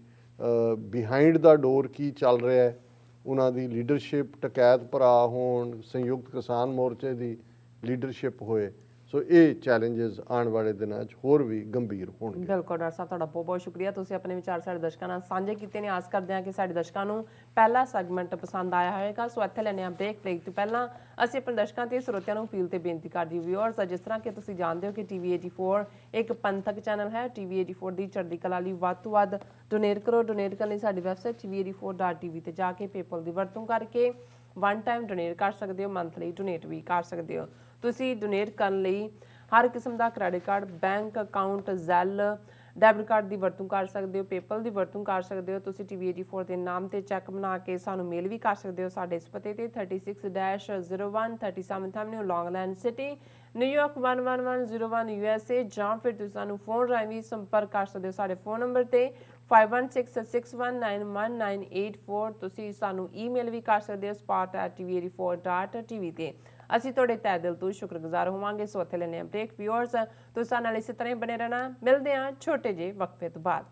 ਬਿਹਾਈਂਡ ਦਾ ਡੋਰ ਕੀ ਚੱਲ ਰਿਹਾ ਹੈ, ਉਹਨਾਂ ਦੀ ਲੀਡਰਸ਼ਿਪ, ਟਕੈਤ ਭਰਾ ਹੋਣ, ਸੰਯੁਕਤ ਕਿਸਾਨ ਮੋਰਚੇ ਦੀ ਲੀਡਰਸ਼ਿਪ ਹੋਏ। ਸੋ ਇਹ ਚੈਲੰਜਸ ਆਉਣ ਵਾਲੇ ਦਿਨਾਂ 'ਚ ਹੋਰ ਵੀ ਗੰਭੀਰ ਹੋਣਗੇ। ਬਿਲਕੁਲ ਡਾਕਟਰ ਸਾਹਿਬ, ਤੁਹਾਡਾ ਬਹੁਤ ਬਹੁਤ ਸ਼ੁਕਰੀਆ। ਤੁਸੀਂ ਆਪਣੇ ਵਿਚਾਰ ਸਾਡੇ ਦਰਸ਼ਕਾਂ ਨਾਲ ਸਾਂਝੇ ਕੀਤੇ ਨੇ। ਆਸ ਕਰਦੇ ਹਾਂ ਕਿ ਸਾਡੇ ਦਰਸ਼ਕਾਂ ਨੂੰ ਪਹਿਲਾ ਸੈਗਮੈਂਟ ਪਸੰਦ ਆਇਆ ਹੋਵੇਗਾ। ਸੋ ਇੱਥੇ ਲੈਣੇ ਆ ਬ੍ਰੇਕ ਤੋਂ ਪਹਿਲਾਂ ਅਸੀਂ ਆਪਣੇ ਦਰਸ਼ਕਾਂ ਤੇ ਸਰੋਤਿਆਂ ਨੂੰ ਅਪੀਲ ਤੇ ਬੇਨਤੀ ਕਰਦੀ ਵਿਊਅਰਸ, ਜਿਸ ਤਰ੍ਹਾਂ ਕਿ ਤੁਸੀਂ ਜਾਣਦੇ ਹੋ ਕਿ TV 84 ਇੱਕ ਪੰਥਕ ਚੈਨਲ ਹੈ। TV 84 ਦੀ ਚੜ੍ਹਦੀ ਕਲਾ ਲਈ ਵੱਧ ਤੋਂ ਵੱਧ ਡੋਨੇਟ ਕਰੋ। ਡੋਨੇਟ ਕਰਨ ਲਈ ਸਾਡੀ ਵੈਬਸਾਈਟ tv84.tv ਤੇ ਜਾ ਕੇ ਪੇਪਲ ਦੀ ਵਰਤੋਂ ਕਰਕੇ ਵਨ ਟਾਈਮ ਡੋਨੇਟ ਕਰ ਸਕਦੇ ਹੋ, ਮੰਥਲੀ ਡੋਨੇਟ ਵੀ ਕਰ ਸਕਦੇ ਹੋ। ਤੁਸੀਂ ਡੋਨੇਟ ਕਰਨ ਲਈ ਹਰ ਕਿਸਮ ਦਾ credit card, bank account, Zelle, debit card ਦੀ ਵਰਤੋਂ ਕਰ ਸਕਦੇ ਹੋ, ਪੇਪਲ ਦੀ ਵਰਤੋਂ ਕਰ ਸਕਦੇ ਹੋ। ਤੁਸੀਂ TV 84 ਦੇ ਨਾਮ ਤੇ ਚੈੱਕ ਬਣਾ ਕੇ ਸਾਨੂੰ ਮੇਲ ਵੀ ਕਰ ਸਕਦੇ ਹੋ ਸਾਡੇ ਇਸ ਪਤੇ ਤੇ 36-01 37th Avenue, Long Island City, New York 11101 USA, ਜਾਂ ਫਿਰ ਤੁਸੀਂ ਸਾਨੂੰ ਫੋਨ ਰਾਹੀਂ ਵੀ ਸੰਪਰਕ ਕਰ ਸਕਦੇ ਹੋ ਸਾਡੇ ਫੋਨ ਨੰਬਰ ਤੇ 5166191984। ਤੁਸੀਂ ਸਾਨੂੰ ਈਮੇਲ ਵੀ ਕਰ ਸਕਦੇ ਹੋ spot@tv84.tv ਤੇ। ਅਸੀਂ ਤੁਹਾਡੇ ਤਹਿ ਦਿਲ ਤੋਂ ਸ਼ੁਕਰਗੁਜ਼ਾਰ ਹੋਵਾਂਗੇ। ਸੋ ਇੱਥੇ ਲੈਣੇ ਆ ਬ੍ਰੇਕ। ਵਿਊਅਰਸ, ਤੁਸੀਂ ਸਾਡੇ ਨਾਲ ਇਸੇ ਤਰ੍ਹਾਂ ਹੀ ਬਣੇ ਰਹਿਣਾ। ਮਿਲਦੇ ਹਾਂ ਛੋਟੇ ਜਿਹੇ ਵਕਫੇ ਤੋਂ ਬਾਅਦ।